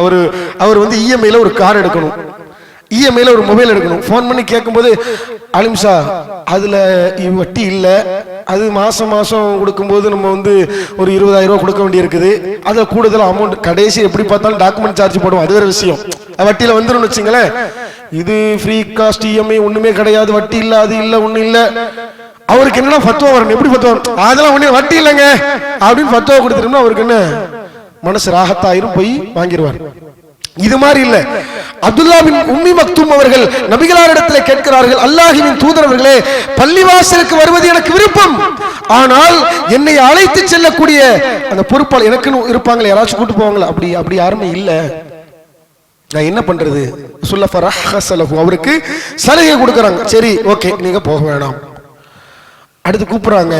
Speaker 2: அவர் வந்து இஎம்ஐல ஒரு கார் எடுக்கணும், இஎம்ஐல ஒரு மொபைல் எடுக்கணும். போன் பண்ணி கேட்கும்போது, அலிம்சா அதுல வட்டி இல்ல, அது மாசம் மாசம் கொடுக்கும்போது நம்ம வந்து ஒரு 20,000 ரூபாய் கொடுக்க வேண்டி இருக்குது, அதுல கூடுதல் அமௌண்ட் கடைசி எப்படி பார்த்தாலும் டாக்குமெண்ட் சார்ஜ் போடுவோம், அது வேற விஷயம், வட்டியில வந்துடும் வச்சுங்களேன். இது ஃப்ரீ காஸ்ட் இஎம்ஐ ஒண்ணுமே கிடையாது, வட்டி இல்ல, அது இல்ல, ஒண்ணு இல்ல. அவருக்கு என்னன்னா ஃபத்வா வரணும். எப்படி ஃபத்வா? அதெல்லாம் ஒண்ணு வட்டி இல்லைங்க அப்படின்னு ஃபத்வா கொடுத்துட்டோம்னா அவருக்கு என்ன மனசு ராகத்தாயிரும், போய் வாங்கிடுவார். இது மாதிரி இல்ல. அப்துல்லா பின் உம்மி மக்தூம் அவர்கள் நபிகளாரிடத்தில் கேட்கிறார்கள், அல்லாஹ்வின் தூதரவர்களே, பள்ளிவாசலுக்கு வருவது எனக்கு விருப்பம், ஆனால் என்னை அழைத்து செல்லக்கூடிய அந்த பொறுப்பாளர் எனக்குன்னு இருப்பாங்களே, யாராச்சும் கூட்டு போவாங்களா? அப்படி யாருமே இல்ல, நான் என்ன பண்றது? அவருக்கு சலுகை கொடுக்கறாங்க. சரி, ஓகே, நீங்க போக வேணாம். அடுத்து கூப்பிடுறாங்க,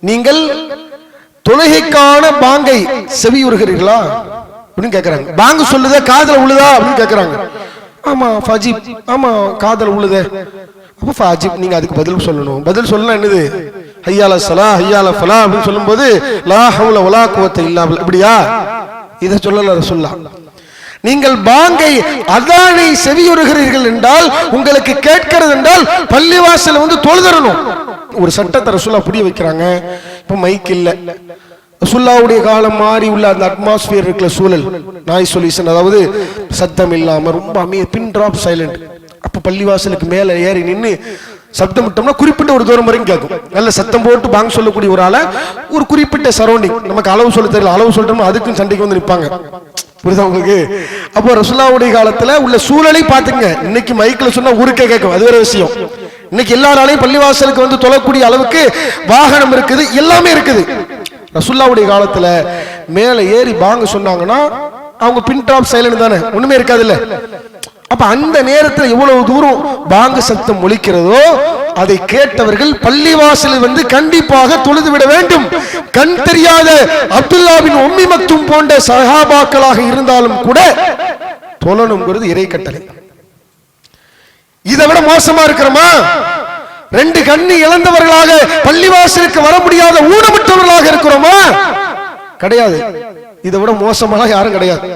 Speaker 2: நீங்கள் தொழுகைக்கான பாங்கை செவியுறுகிறீர்களா அப்படின்னு கேட்கறாங்க. பாங்கு சொல்லுதா, காதல உழுதா அப்படின்னு கேட்கறாங்க. ஆமா ஃபஜிப், ஆமா காதல உழுதே. அப்ப ஃபஜிப் நீங்க அதுக்கு பதில் சொல்லணும். பதில் சொல்லலாம் என்னது? ஹய்யால ஸலா ஹய்யால ஃபலா அப்படின்னு சொல்லும்போது லா ஹவுல வலா குவத்த இல்லா பில்லா, அப்படியா? இத சொல்லல ரசூலுல்லாஹ். நீங்கள் பாங்கை அதானை செவியுறுகிறீர்கள் என்றால், உங்களுக்கு கேட்கிறது என்றால் பள்ளிவாசல் வந்து தொழுதரணும். ஒரு சட்டத்தை ரசூலுல்லாஹ் புரிய வைக்கிறாங்க. இப்ப மைக் இல்ல, ரசூலுல்லாஹ்வுடைய காலம் மாறி உள்ள அந்த அட்மாஸ்பியர் இருக்கிற சூழல், நாய் சொல்யூஷன், அதாவது சத்தம் இல்லாம ரொம்ப பின் டிராப் சைலண்ட். அப்ப பள்ளிவாசலுக்கு மேல ஏறி நின்று சப்தம் விட்டோம்னா குறிப்பிட்ட ஒரு தூரம் வரைக்கும் கேட்கும். நல்ல சத்தம் போட்டு பாங்க சொல்லக்கூடிய ஒரு ஆளை ஒரு குறிப்பிட்ட சரௌண்டிங், நமக்கு அளவு சொல்ல தெரியல, அளவு சொல்லிட்டோம்னா அதுக்கும் சண்டைக்கு வந்து நிற்பாங்க. புரியுதா உங்களுக்கு? அப்போ ரசூலுல்லாஹ்வுடைய காலத்துல உள்ள சூழலை பாத்துங்க. இன்னைக்கு மைக்கில் சொன்னா ஊருக்கே கேட்கும், அது வேற விஷயம். இன்னைக்கு எல்லாராலையும் பள்ளிவாசலுக்கு வந்து தொழக்கூடிய அளவுக்கு வாகனம் இருக்குது, எல்லாமே இருக்குது. ரசூலுல்லாஹ்வுடைய காலத்துல மேல ஏறி பாங்க சொன்னாங்கன்னா அவங்க பின் டாப் சைலண்ட் தானே, ஒண்ணுமே இருக்காது இல்ல. அப்ப அந்த நேரத்தில் எவ்வளவு தூரம் பாங்க சத்தம் ஒலிக்கிறதோ அதை கேட்டவர்கள் பள்ளிவாசலில் வந்து கண்டிப்பாக தொழுது விட வேண்டும். கண் தெரியாத அப்துல்லா பின் உம்மி மக்தூம் போன்ற சஹாபாக்களாக இருந்தாலும் கூட தொழணுங்கிறது இறை கட்டளை. இதை விட மோசமா இருக்கிறோமா? 2 கண்ணு இழந்தவர்களாக பள்ளிவாசலுக்கு வர முடியாத ஊனமுற்றவர்களாக இருக்கிறோமா? கிடையாது. இதை விட மோசமாக யாரும் கிடையாது.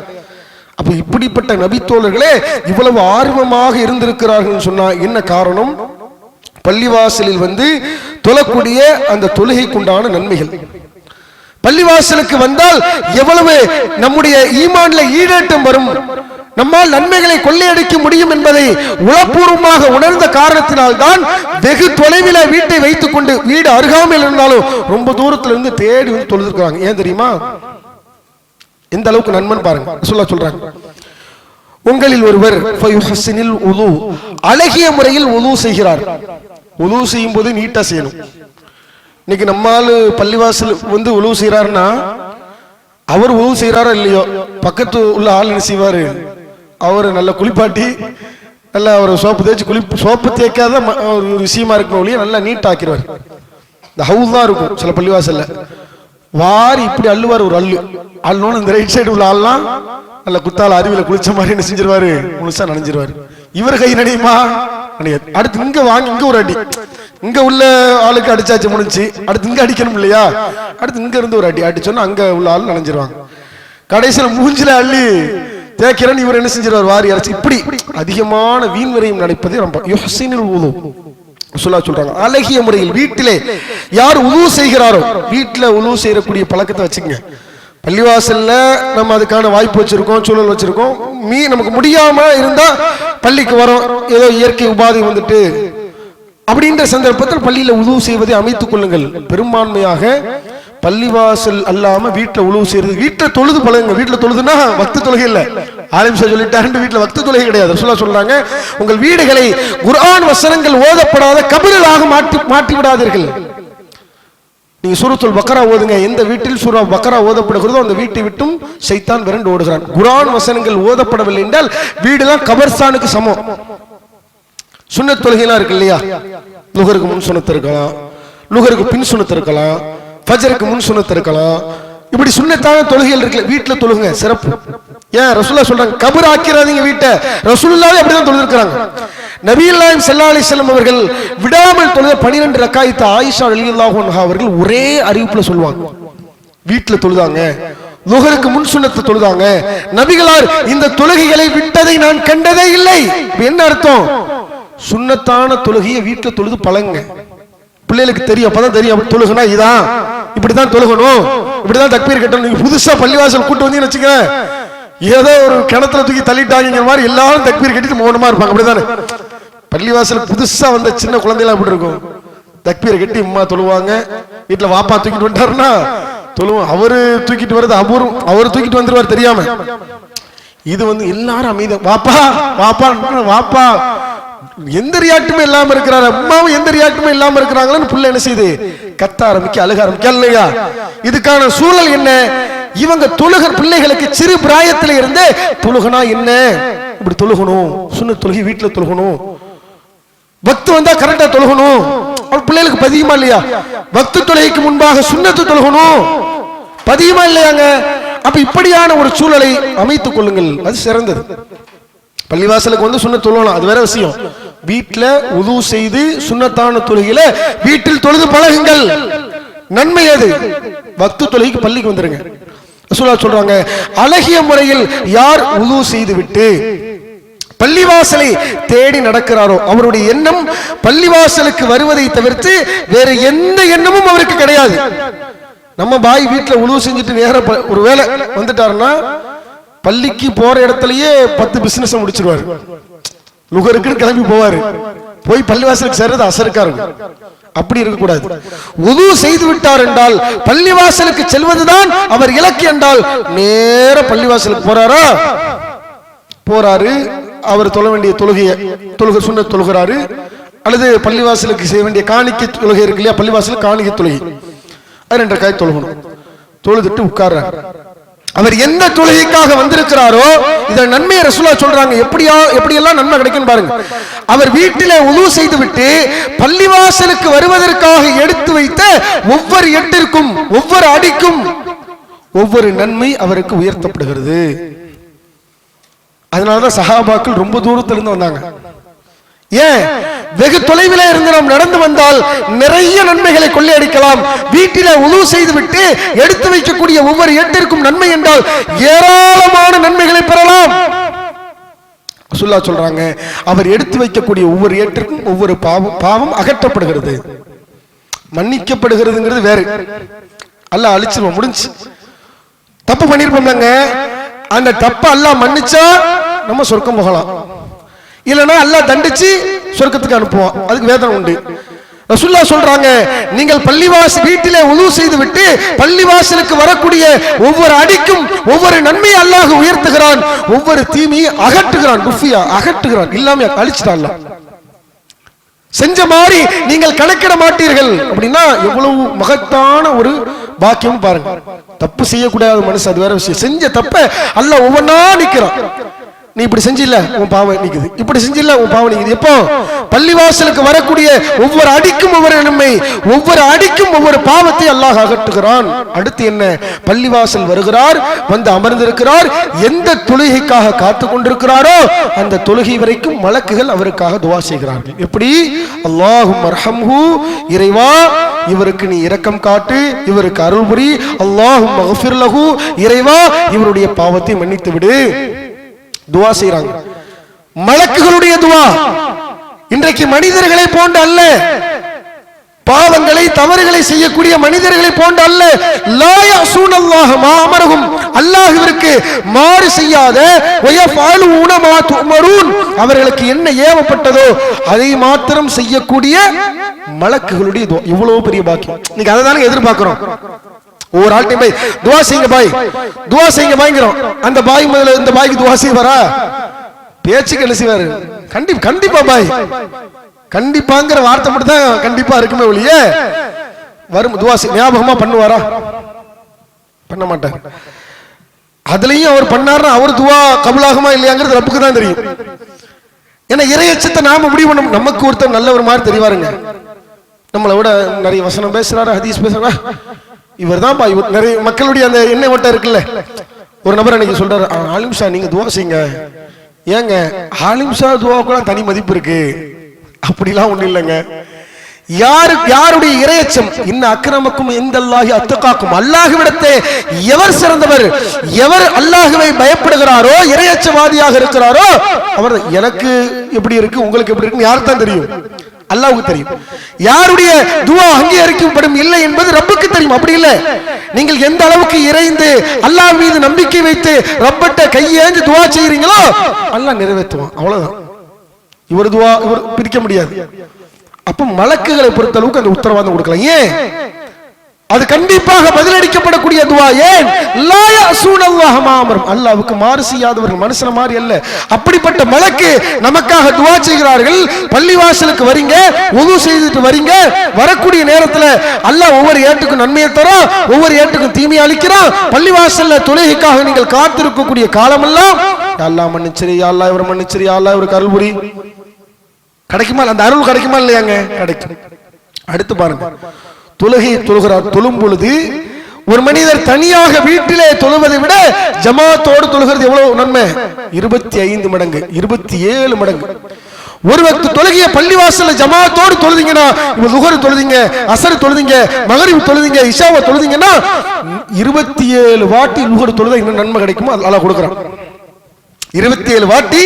Speaker 2: அப்ப இப்படிப்பட்ட நபித்தோழர்களே இவ்வளவு ஆர்வமாக இருந்திருக்கிறார்கள் சொன்னா என்ன காரணம்? பள்ளிவாசலில் வந்து தொழக்கூடிய அந்த தொழுகைக்குண்டான நன்மைகள். பள்ளிவாசலுக்கு வந்தால் எவ்வளவு நம்முடைய ஈமான்ல ஈடேற்றம் வரும், நம்மால் நன்மைகளை கொள்ளையடிக்க முடியும் என்பதை உளப்பூர்வமாக உணர்ந்த காரணத்தினால் தான் வெகு தொலைவில் வீட்டை வைத்துக் கொண்டு, வீடு அருகாமையில் இருந்தாலும் ரொம்ப தூரத்துல இருந்து தேடி வந்து தொழுதுருக்காங்க. ஏன் தெரியுமா? எந்த அளவுக்கு நன்மன் பாருங்க. ரசூலுல்லாஹ் சொல்றாங்க, உங்களில் ஒருவர் ஃபயுஹ்ஸினில் உது, அழகிய முறையில் உது செய்கிறார். உது செய்யும் போது நீட்டா செய்யணும். இன்னைக்கு நம்மால் பள்ளிவாசல் வந்து உது செய்யறாருன்னா அவர் உது செய்யறாரோ இல்லையோ, பக்கத்து உள்ள ஆள் என்ன செய்வாரு, அவர் நல்ல குளிப்பாட்டி நல்ல ஒரு சோப்பு தேய்ச்சி சோப்பு தேய்க்காத ஒரு விஷயமா இருக்கும் ஒழிய நல்லா நீட் ஆக்கிடுவார். இந்த ஹவுஸ் தான் இருக்கும் சில பள்ளிவாசல்ல, வாரி இப்படி அள்ளுவார். ஒரு அள்ளோன்னு இந்த ரைட் சைடு உள்ள ஆள்லாம் நல்ல குத்தால அருவியில குளிச்ச மாதிரி என்ன செஞ்சிருவாரு, முழுசா நனைஞ்சிருவாரு. இவர் கை நனையுமா? அடுத்து இங்க வாங்கி இங்க ஒரு அடி, இங்க உள்ள ஆளுக்கு அடிச்சாச்சு முடிஞ்சு, அடுத்து இங்க அடிக்கணும் இல்லையா, அடுத்து இங்க இருந்து ஒரு அடி அடிச்சோன்னா அங்க உள்ள ஆள் நனைஞ்சிருவாங்க. கடைசியில மூஞ்சில அள்ளி தேக்கிறேன் இவர் என்ன செஞ்சிருவார், வாரி அரைச்சு. இப்படி அதிகமான வீண் விரயம் நடப்பது ரொம்ப யுஹ்சினுல் வுது சொல்றாங்க. அழகிய முறையில் வீட்டிலே யார் உது செய்கிறாரோ, வீட்டுல உது செய்யக்கூடிய பழக்கத்தை வச்சுக்கங்க. பள்ளிவாசல்ல நம்ம அதுக்கான வாய்ப்பு வச்சிருக்கோம், சூழல் வச்சிருக்கோம். நமக்கு முடியாம இருந்தா பள்ளிக்கு வரோம், ஏதோ இயற்கை உபாதை வந்துட்டு அப்படின்ற சந்தர்ப்பத்தில் பள்ளியில உது செய்வதை அமைத்துக் கொள்ளுங்கள். பெரும்பான்மையாக பள்ளிவாசல் அல்லாம வீட்டுல உழவு செய்யறது, வீட்டுல தொழுது பழகுங்க. வீட்டுல தொழுதுன்னா வக்து தொழுகை இல்ல, ஆலிம் சொல்லிட்டாரு, வீட்டுல வக்து தொழுகை கிடையாது. ரசூலுல்லாஹ் சொல்றாங்க, உங்கள் வீடுகளை குர்ஆன் வசனங்கள் ஓதப்படாத கபிலாக மாற்றி விடாதீர்கள். நீங்க சூரத்துல் பக்ரா ஓதுங்க. எந்த வீட்டில் சூரா பக்ரா ஓதப்படுகிறதோ அந்த வீட்டை விட்டும் ஷைத்தான் விரண்டு ஓடுகிறான். குர்ஆன் வசனங்கள் ஓதப்படவில்லை என்றால் வீடுதான் கபர்ஸ்தானுக்கு சமம். சுன்னத் தொழுகைலாம் இருக்கு இல்லையா, லுஹருக்கு முன் சுன்னத் இருக்கலாம், லுஹருக்கு பின் சுன்னத் இருக்கலாம், ஃபஜ்ருக்கு முன் சுன்னத் இருக்கலாம். இப்படி சுன்னத்தான தொழுகைகள் இருக்கு, வீட்டுல தொழுகுங்க, சிறப்பு. ஏன் ரசூலுல்லாஹ் சொல்றாங்க, கபர் ஆக்கிறாதீங்க வீட்டை. ரசூலுல்லாஹ் அப்படிதான் தொழுதிருக்காங்க. நபியுல்லாஹி ஸல்லல்லாஹு அலைஹி வஸல்லம் அவர்கள் விடாமல் தொழுத 12 ரக்காயத்து ஆயிஷா ரலியல்லாஹு அன்ஹா அவர்கள் ஒரே அறிவிப்புல சொல்லுவாங்க, வீட்டுல தொழுதாங்க, லுஹருக்கு முன் சுன்னத்தை தொழுதாங்க. நபிகளார் இந்த தொழுகைகளை விட்டதை நான் கண்டதே இல்லை. என்ன அர்த்தம்? சுன்னத்தான தொழுகையை வீட்டுல தொழுது பழகுங்க. பிள்ளைகளுக்கு தெரியும், அப்பதான் தெரியும் தொழுகுனா இதான், இப்படிதான் தொழுகணும், இப்படிதான் தக்பீர் கட்டணும். நீங்க புதுசா பள்ளிவாசல் கூட்டு வந்தீங்கன்னு வச்சுக்க, ஏதோ ஒரு கிணத்துல தூக்கி தள்ளிட்டாங்க மாதிரி எல்லாரும் தக்பீர் கட்டிட்டு மௌனமா இருப்பாங்க. அப்படிதானே பள்ளிவாசல் புதுசா வந்த சின்ன குழந்தைலாம் அப்படி இருக்கும், தக்பீரை கட்டி அம்மா தொழுவாங்க. வீட்டுல வாப்பா தூக்கிட்டு வந்துட்டாருன்னா தொழுவோம், அவரு தூக்கிட்டு வருது, அவரு தூக்கிட்டு வந்துருவாரு தெரியாம. இது எல்லாரும் அமைதி, வாப்பா வாப்பா வாப்பா, எந்த ரியாக்டுமே இல்லாம இருக்கிறாரு, அம்மாவும் எந்த ரியாக்டுமே இல்லாம இருக்கிறாங்கன்னு புள்ள என்ன செய்யுது, கத்த ஆரம்பிக்க, அழுக ஆரம்பிக்க இல்லையா? இதுக்கான சூழல் என்ன? இவங்க பிள்ளைகளுக்கு சிறு பிராயத்தில இருந்து தொழுகனா என்ன, இப்படி தொழுகணும், சுன்னத் தொழுகை வீட்டுல தொழுகணும், வக்து வந்தா கரெக்டா தொழுகணும். பிள்ளைகளுக்கு பதியுமா இல்லையா? வக்து தொழுகைக்கு முன்பாக சுன்னத்து தொழுகணும், பதியுமா இல்லையாங்க? அப்ப இப்படியான ஒரு சூழலை அமைத்துக் கொள்ளுங்கள், அது சிறந்தது. பள்ளிவாசலுக்கு சுன்னத் தொழுகலாம், அது வேற விஷயம். வீட்டுல உது செய்து சுன்னத்தான தொழுகையில வீட்டில் தொழுது பழகுங்கள், நன்மை அது. வக்து தொழுகைக்கு பள்ளிக்கு வந்துருங்க. ரசூலுல்லாஹ் சொல்றாங்க, அழகிய முறையில் யார் உது செய்து விட்டு பள்ளிவாசலை தேடி நடக்கிறாரோ அவருடைய எண்ணம் பள்ளிவாசலுக்கு வருவதை தவிர்த்து வேற எந்த எண்ணமும் அவருக்கு கிடையாது. நம்ம பாய் வீட்டுல உது செஞ்சுட்டு நேர ஒரு வேலை வந்துட்டாருன்னா பள்ளிக்கு போற இடத்துலயே 10 பிசினஸ் முடிச்சிருவாரு. லுகருக்கு கிளம்பி போவாரு, போய் பள்ளிவாசலுக்கு சேர்றது அசருக்கா இருக்கும். அப்படி இருக்கக்கூடாது. உது செய்து விட்டார் என்றால் பள்ளிவாசலுக்கு செல்வதுதான் அவர் இலக்கு என்றால் நேர பள்ளிவாசலுக்கு போறாரு. அவர் தொழ வேண்டிய தொழுகை சுன்னத் தொழுகிறாரு, அல்லது பள்ளிவாசலுக்கு செய்ய வேண்டிய காணிக்கை தொழுகை இருக்கு இல்லையா, பள்ளிவாசலுக்கு காணிக்கை தொழுகை, அது 2 ரக்காத் தொழுகணும். தொழுதுட்டு உட்கார்றாரு. அவர் எந்த தொழுகைக்காக வந்திருக்கிறாரோ இத நன்மையை ரசூலுல்லாஹ் சொல்றாங்க. எப்படியெல்லாம் நன்மை கிடைக்கும் பாருங்க. அவர் வீட்டிலே உது செய்து விட்டு பள்ளிவாசலுக்கு வருவதற்காக எடுத்து வைத்த ஒவ்வொரு எட்டிற்கும் ஒவ்வொரு அடிக்கும் ஒவ்வொரு நன்மை அவருக்கு உயர்த்தப்படுகிறது. அதனாலதான் சஹாபாக்கள் ரொம்ப தூரத்திலிருந்து வந்தாங்க. ஏன்? வெகு தொலைவில் இருந்து நாம் நடந்து வந்தால் நிறைய நன்மைகளை கொள்ளையடிக்கலாம். வீட்டில உது செய்து விட்டு எடுத்து வைக்கக்கூடிய ஒவ்வொரு எட்டிற்கும் நன்மை என்றால் ஏராளமான நன்மைகளை பெறலாம். ரசூலுல்லாஹ் சொல்றாங்க, அவர் எடுத்து வைக்கக்கூடிய ஒவ்வொரு ஏட்டிற்கும் ஒவ்வொரு பாவம் அகற்றப்படுகிறது, மன்னிக்கப்படுகிறதுங்கிறது வேறு. அல்லாஹ் அழிச்சிருவோம், முடிஞ்சு. தப்பு பண்ணிருப்போம்லங்க, அந்த தப்ப அல்லாஹ் மன்னிச்சா நம்ம சொர்க்கம் போகலாம், இல்லனா அல்லாஹ் தண்டிச்சு சொர்க்கத்துக்கு அனுப்புவான், அதுக்கு வேதனை உண்டு. ரசூலுல்லாஹ் சொல்றாங்க, நீங்கள் வீட்டிலே உது செய்து விட்டு பள்ளிவாசலுக்கு வரக்கூடிய ஒவ்வொரு அடிக்கும் ஒவ்வொரு நன்மையை அல்லாஹ் உயர்த்துகிறான், ஒவ்வொரு தீமையை அகற்றுகிறான், அகற்றுகிறான், இல்லாம அழிச்சிட்டான். செஞ்ச மாதிரி நீங்கள் கணக்கிட மாட்டீர்கள் அப்படின்னா எவ்வளவு மகத்தான ஒரு பாக்கியம் பாருங்க. தப்பு செய்யக்கூடாத மனுஷன் அது வேற விஷயம், செஞ்ச தப்ப அல்லாஹ் ஒவ்வொன்னா நிக்கிறான். நீ இப்படி செஞ்சில்ல உன் பாவம் நீக்குது, இப்படி செஞ்சில்ல உன் பாவம் நீக்குது. எப்போ? பள்ளிவாசலுக்கு வரக்கூடிய ஒவ்வொரு அடிக்கும் ஒவ்வொரு நன்மை, ஒவ்வொரு அடிக்கும் ஒவ்வொரு பாவத்தை அல்லாஹ் அகற்றுகிறான். அடுத்து என்ன? பள்ளிவாசல் வருகிறார், வந்து அமர்ந்திருக்கிறார், எந்த தொழுகைக்காக காத்து கொண்டிருக்கிறாரோ அந்த தொழுகை வரைக்கும் மலக்குகள் அவருக்காக துஆ செய்கிறார்கள். எப்படி? அல்லாஹும்ம அர்ஹம்ஹு, இறைவா இவருக்கு நீ இரக்கம் காட்டு, இவருக்கு அருள் புரி. அல்லாஹும்ம அக்ஃபிர் லஹு, இறைவா இவருடைய பாவத்தை மன்னித்து விடு. துஆ செய்றாங்க. மலக்குகளுடைய துஆ. இன்றைக்கு மனிதர்களை போன்று அல்ல, பாவங்களை தவறுகளை செய்யக்கூடிய மனிதர்களை போன்று அல்ல. லா யஸூனல்லாஹ மா அமரஹும், அல்லாஹ்விற்கு மாறு செய்யாத, வயஃபாலூன மா துமரூன், அவர்களுக்கு என்ன ஏவப்பட்டதோ அதை மாத்திரம் செய்யக்கூடிய மலக்குகளுடைய துஆ. இவ்வளவு பெரிய பாக்கியம். நீங்க அதை தானே எதிர்பார்க்கிறோம். ஒவ்வொரு ஆள்கிட்டையும் போய் துஆ செய்யுங்க பாய், துஆ செய்யுங்க பாய்ங்கிறோம். அந்த பாய் முதல்ல இந்த பாய்க்கு துஆ செய்வாரா? பேச்சுக்கு என்ன செய்வாரு? கண்டிப்பா பாய், கண்டிப்பாங்கிற வார்த்தை மட்டும் தான் கண்டிப்பா இருக்குமே ஒழிய வரும் துஆ ஞாபகமா பண்ணுவாரா? பண்ண மாட்டார். அதுலயும் அவர் பண்ணாருன்னா அவர் துஆ கபூலாகுமா இல்லையாங்கிறது ரப்புக்கு தான் தெரியும். ஏன்னா இறையச்சத்தை நாம முடிவு பண்ண, நமக்கு ஒருத்தர் நல்லவர் மாதிரி தெரிவாருங்க. நம்மளை விட நிறைய வசனம் பேசுறாரு, ஹதீஸ் பேசுறாரு, இவர் தான் நிறைய மக்களுடைய அந்த எண்ணெய் ஓட்டம் இருக்குல்ல. ஒரு நபர் அன்னைக்கு சொல்றாரு, ஆலிம் ஷா நீங்க துஆ செய்யுங்க. ஏங்க ஆலிம் ஷா துஆவுக்கு தனி மதிப்பு இருக்கு, அப்படிலாம் ஒண்ணு இல்லைங்க. யாருடைய இறையச்சம், இன்ன அக்ரமக்கும் இந்தல்லாஹி அத்தகாக்கும், அல்லாஹ்விடத்தே எவர் சிறந்தவர், எவர் அல்லாஹ்வை பயப்படுகிறாரோ, இறையச்சவாதியாக இருக்கிறாரோ அவர், எனக்கு எப்படி இருக்கு உங்களுக்கு எப்படி இருக்கு யாருக்கு தான் தெரியும்? அல்லாஹ்வுக்கு தெரியும். யாருடைய துஆ அங்கீகரிக்கப்படும் இல்லை என்பது ரப்புக்கு தெரியும். அப்படி இல்லை, நீங்கள் எந்த அளவுக்கு இறைந்து அல்லாஹ் மீது நம்பிக்கை வைத்து ரப்பட்ட கையேந்து துஆ செய்றீங்களோ அல்லாஹ் நிறைவேற்றுவான். அவ்வளவுதான். இவர் துஆ இவர் பிரிக்க முடியாது. அப்ப மலக்குகளை பொறுத்த அளவுக்கு அந்த உத்தரவாதம் கொடுக்கலாம். ஏன்? அது கண்டிப்பாக பதிலளிக்கப்படக்கூடிய துஆ. ஏன்? லா யஸூனல்லாஹ மா அமரும், அல்லாஹ்வுக்கு மாறு செய்யாதவர்கள், மனுஷன மாதிரி அல்ல. அப்படிப்பட்ட மலக்கு நமக்காக துஆ செய்கிறார்கள். பள்ளிவாசலுக்கு வரீங்க, wudu செய்துட்டு வரீங்க, வரக்கூடிய நேரத்துல அல்லாஹ் ஒவ்வொரு ஏட்டுக்கும் நன்மையை தரான், ஒவ்வொரு ஏட்டுக்கும் தீமையை அளிக்கிறான். பள்ளிவாசல்ல தொழுகைக்காக நீங்கள் காத்திருக்கக்கூடிய காலமெல்லாம் அல்லாஹ் மன்னிச்சிரு, யா அல்லாஹ் இவர் மன்னிச்சிரு, யா அல்லாஹ் இவருக்கு அருள் புரி. கிடைக்குமா? அந்த அருள் கிடைக்குமா இல்லையாங்க? கிடைக்கும். அடுத்து பாருங்க, தொழுகை தொழுகிறார். தொழும் பொழுது ஒரு மனிதர் தனியாக வீட்டிலே தொழுவதை விட ஜமாத்தோடு தொழுகிறது எவ்வளவு நன்மை? 25 மடங்கு, 27 மடங்கு. ஒரு வக்து தொழுகைய பள்ளிவாசல்ல ஜமாத்தோடு தொழுதீங்கன்னா, இப்ப லுஹர் தொழுதீங்க, அஸ்ர் தொழுதீங்க, மக்ரிப் தொழுதீங்க, இஷாவை தொழுதீங்கன்னா 27 வாட்டி லுஹர் தொழுதா இன்னும் நன்மை கிடைக்குமோ அல்லாஹ் கொடுக்குறான். 27 வாட்டி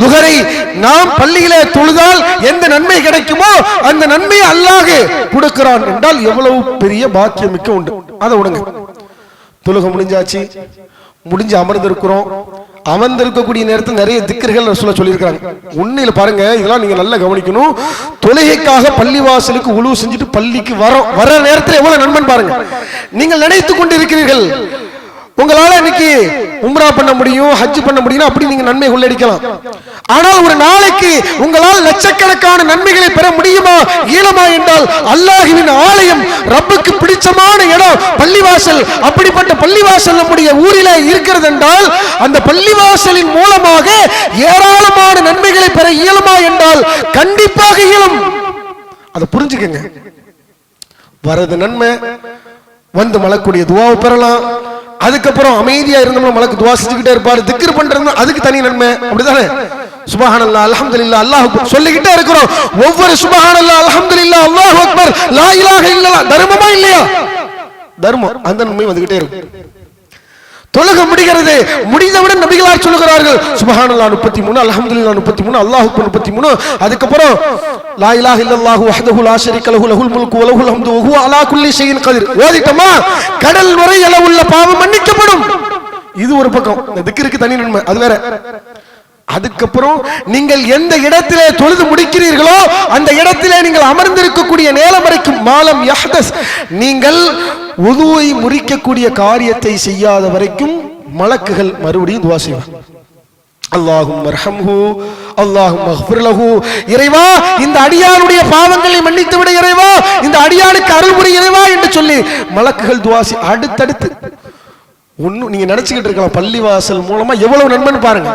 Speaker 2: லுஹரை நாம் பள்ளியிலே தொழுதால் எந்த நன்மை கிடைக்குமோ அந்த நன்மையை அல்லாஹ் கொடுக்கிறான் என்றால் எவ்வளவு பெரிய பாக்கியம் மிக்க உண்டு. அதை விடுங்க, தொழுகை முடிஞ்சாச்சு, முடிஞ்சு அமர்ந்திருக்கிறோம். அமர்ந்திருக்கக்கூடிய நேரத்தில் நிறைய திக்ர்கள் ரசூலுல்லாஹ் சொல்லியிருக்காங்க. உண்மையில பாருங்க, இதெல்லாம் நீங்க நல்லா கவனிக்கணும். தொழுகைக்காக பள்ளிவாசலுக்கு உழு செஞ்சுட்டு பள்ளிக்கு வர நேரத்தில் எவ்வளவு நன்மை பாருங்க. நீங்கள் நினைத்துக் கொண்டிருக்கிறீர்கள் உங்களால இன்னைக்கு உம்ரா பண்ண முடியும், ஹஜ் பண்ண முடியும், அப்படி நீங்க நன்மை கொள்ளடிக்கலாம். ஆனால் ஒரு நாளைக்கு உங்களால் லட்சக்கணக்கான நன்மைகளை பெற முடியுமா, இயலுமா என்றால் அல்லாஹ்வின் ஆலயம், ரப்புக்கு பிடிச்சமான இடம் பள்ளிவாசல். அப்படிப்பட்ட பள்ளிவாசல் நம்முடைய ஊரிலே இருக்கிறது என்றால் அந்த பள்ளிவாசலின் மூலமாக ஏராளமான நன்மைகளை பெற இயலுமா என்றால் கண்டிப்பாக இயலும். அதை புரிஞ்சுக்கங்க. வரது நன்மை, வந்து மலக்குடைய துஆவை பெறலாம். அதுக்கப்புறம் அமைதியா இருந்தோம்னா மலக்கு துஆ செஞ்சுக்கிட்டே இருப்பாரு. திக்ர் பண்றது அதுக்கு தனி நன்மை. அப்படிதானே? சுப்ஹானல்லாஹ், அல்ஹம்துலில்லாஹ், அல்லாஹ் அக்பர் சொல்லிக்கிட்டே இருக்கிறோம். ஒவ்வொரு சுப்ஹானல்லாஹ், அல்ஹம்துலில்லாஹ், அல்லாஹு அக்பர், லா இலாஹ இல்லல்லாஹ் தர்மமா இல்லையா? தர்மம். அந்த நன்மை வந்துகிட்டே இருக்கும். தொழுகை முடிகிறது, முடிந்தவுடன் நபிகளார் சொல்லுகிறார்கள் சுப்ஹானல்லாஹ் 33, அல்ஹம்துலில்லாஹ் 33, அல்லாஹு அக்பர் 33. அதுக்கப்புறம் லா இலாஹ இல்லல்லாஹு வஹ்தஹு லா ஷரீக லஹு லஹுல் முல்கு வ லஹுல் ஹம்து வ ஹுவ அலா குல்லி ஷைஇன் கதீர். ஓதிட்டோமா கடல் வரை அளவுள்ள பாவம் மன்னிக்கப்படும். இது ஒரு பக்கம். இந்த திக்ருக்கு தனி நன்மை, அது வேற. அதுக்கப்புறம் நீங்கள் எந்த இடத்திலே தொழுது முடிக்கிறீர்களோ அந்த இடத்திலே நீங்கள் அமர்ந்திருக்கக்கூடிய நேரம் வரைக்கும் மாலம் யஹ்தஸ், நீங்கள் உதுவை முறிக்கக்கூடிய காரியத்தை செய்யாத வரைக்கும் மலக்குகள் மறுபடியும் துஆ செய்வார். அல்லாஹும்ம அர்ஹம்ஹு, அல்லாஹும்ம அக்ஃபிர் லஹு, இறைவா இந்த அடியானுடைய பாவங்களை மன்னித்து விடு இறைவா, இந்த அடியானுக்கு அருள் புரி இறைவா என்று சொல்லி மலக்குகள் துஆ செய்ய. அடுத்தடுத்து ஒண்ணு நீங்க நினைச்சுக்கிட்டு இருக்கலாம், பள்ளிவாசல் மூலமா எவ்வளவு நன்மைன்னு பாருங்க.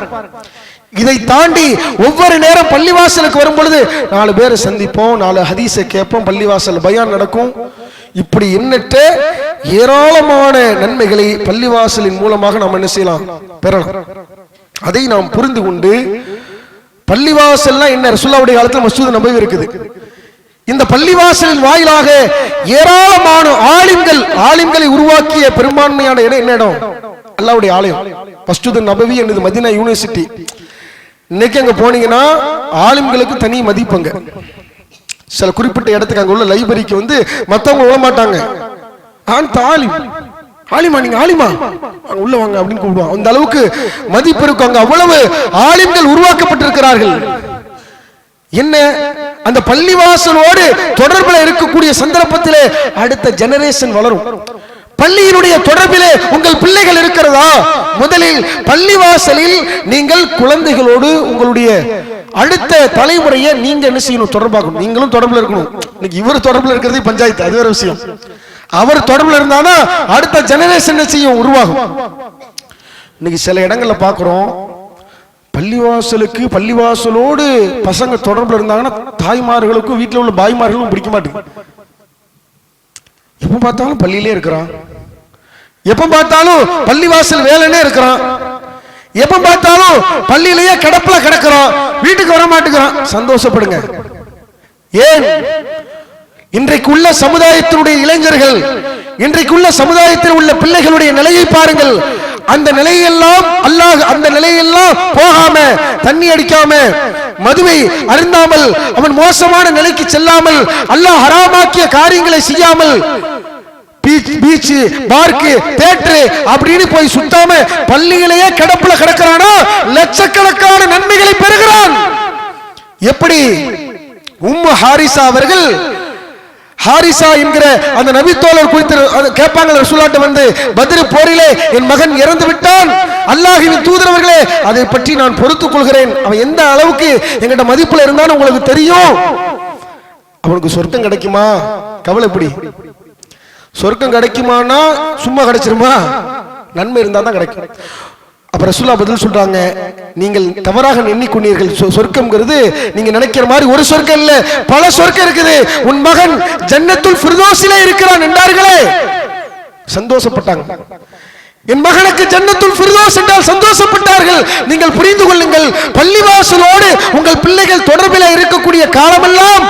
Speaker 2: இதை தாண்டி ஒவ்வொரு நேரம் பள்ளிவாசலுக்கு வரும் பொழுது 4 பேரை சந்திப்போம், 4 ஹதீஸை கேட்போம், பள்ளிவாசல் பயான் நடக்கும். இப்படி எண்ணற்ற ஏராளமான நன்மைகளை பள்ளிவாசலின் மூலமாக நாம் என்ன செய்யலாம், பெறலாம். அதை நாம் புரிந்து கொண்டு பள்ளிவாசல்னா என்ன, ரசூலுல்லாஹ்வுடைய காலத்தில் மஸ்ஜித் நபவி இருக்குது. இந்த பள்ளிவாசலின் வாயிலாக ஏராளமான ஆலிம்களை உருவாக்கிய பெரும்பான்மையான இடம் என்ன இடம், அல்லாஹ்வுடைய ஆலயம் மஸ்ஜித் நபவி என்னது மதீனா யூனிவர்சிட்டி. இன்னைக்கு அங்க போனீங்கன்னா ஆலிம்களுக்கு தனி மதிப்புங்க. சில குறிப்பிட்ட இடத்துக்கு அங்க உள்ள லைப்ரரிக்கு வந்து மத்தவங்க விட மாட்டாங்க. ஆலிமா நீங்க ஆலிமா உள்ள வாங்க அப்படின்னு கூப்பிடுவாங்க. அந்த அளவுக்கு மதிப்பு இருக்கும். அங்க அவ்வளவு ஆலிம்கள் உருவாக்கப்பட்டிருக்கிறார்கள். என்ன, அந்த பள்ளிவாசலோடு தொடர்புல இருக்கக்கூடிய சந்தர்ப்பத்திலே அடுத்த ஜெனரேஷன் வளரும். பள்ளியினுடைய தொடர்பிலே உங்கள் பிள்ளைகள் இருக்கிறதா? முதலில் பள்ளிவாசலில் நீங்கள் குழந்தைகளோடு உங்களுடைய அடுத்த தலைமுறையை நீங்க என்ன செய்யணும், தொடர்பாகணும். நீங்களும் தொடர்புல இருக்கணும். இன்னைக்கு இவர் தொடர்புல இருக்கிறதே பஞ்சாயத்து, அது வேற விஷயம். அவர் தொடர்புல இருந்தானா அடுத்த ஜெனரேஷன் என்ன செய்யும், உருவாகும். இன்னைக்கு சில இடங்கள்ல பாக்குறோம், பள்ளிவாசலோடு பசங்க தொடர்புல இருந்தாங்கன்னா தாய்மார்களுக்கும் வீட்டில் உள்ள பாய்மார்களும் பிடிக்க மாட்டேங்குது. எப்ப பார்த்தாலும் பள்ளியிலே இருக்கிறான், எப்ப பார்த்தாலும் பள்ளிவாசல் வேலைனே இருக்கிறான், எப்ப பார்த்தாலும் பள்ளியிலேயே கிடப்புல கிடக்கிறான், வீட்டுக்கு வர மாட்டேங்கிறான். சந்தோஷப்படுங்க. ஏன், இன்றைக்கு உள்ள சமுதாயத்தினுடைய இளைஞர்கள், இன்றைக்குள்ள சமுதாயத்தில் உள்ள பிள்ளைகளுடைய நிலையை பாருங்கள். அந்த நிலையெல்லாம் அந்த நிலையெல்லாம் போகாம, தண்ணி அடிக்காம, மதுவை அருந்தாமல், அவன் மோசமான நிலைக்கு செல்லாமல், அல்லாஹ் ஹராமாக்கிய காரியங்களை செய்யாமல், பீச், பார்க்கு, தியேட்டர் அப்படின்னு போய் சுத்தாம பள்ளியிலேயே கிடப்புல கிடக்கிறானா லட்சக்கணக்கான நன்மைகளை பெறுகிறான். எப்படி உம்மு ஹாரிசா அவர்கள், ஹாரிசா என்கிற அந்த நபித்தோழர் குறித்து கேட்பாங்க ரசூலுல்லாஹ்ட்ட வந்து, பத்ர் போரிலே என் மகன் இறந்து விட்டான், அல்லாஹ்வின் தூதர் அவர்களே அதை பற்றி நான் பொறுத்துக் கொள்கிறேன், அவன் எந்த அளவுக்கு எங்கிட்ட மதிப்புல இருந்தான்னு உங்களுக்கு தெரியும். அவனுக்கு சொர்க்கம் கிடைக்குமா? கவலை. எப்படி சொர்க்கம் கிடைக்குமானா சும்மா கிடைச்சிருமா? நன்மை இருந்தா தான் கிடைக்கும். அப்ப ரசூலுல்லாஹ் பதில் சொல்றாங்க, நீங்கள் தவறாக எண்ணிக்கொண்டீர்கள். சொர்க்கம்ங்கிறது நீங்க நினைக்கிற மாதிரி ஒரு சொர்க்கம் இல்ல, பல சொர்க்கம் இருக்குது. உன் மகன் ஜன்னத்துல் ஃபிர்தௌஸிலே இருக்கிறான் என்றார்களே, சந்தோஷப்பட்டாங்க. என் மகனுக்கு ஜன்னத்துல் ஃபிர்தௌஸ் என்றால் சந்தோஷப்பட்டார்கள். நீங்கள் புரிந்து கொள்ளுங்கள், பள்ளிவாசலோடு உங்கள் பிள்ளைகள் தொடர்பில் இருக்கக்கூடிய காலமெல்லாம்,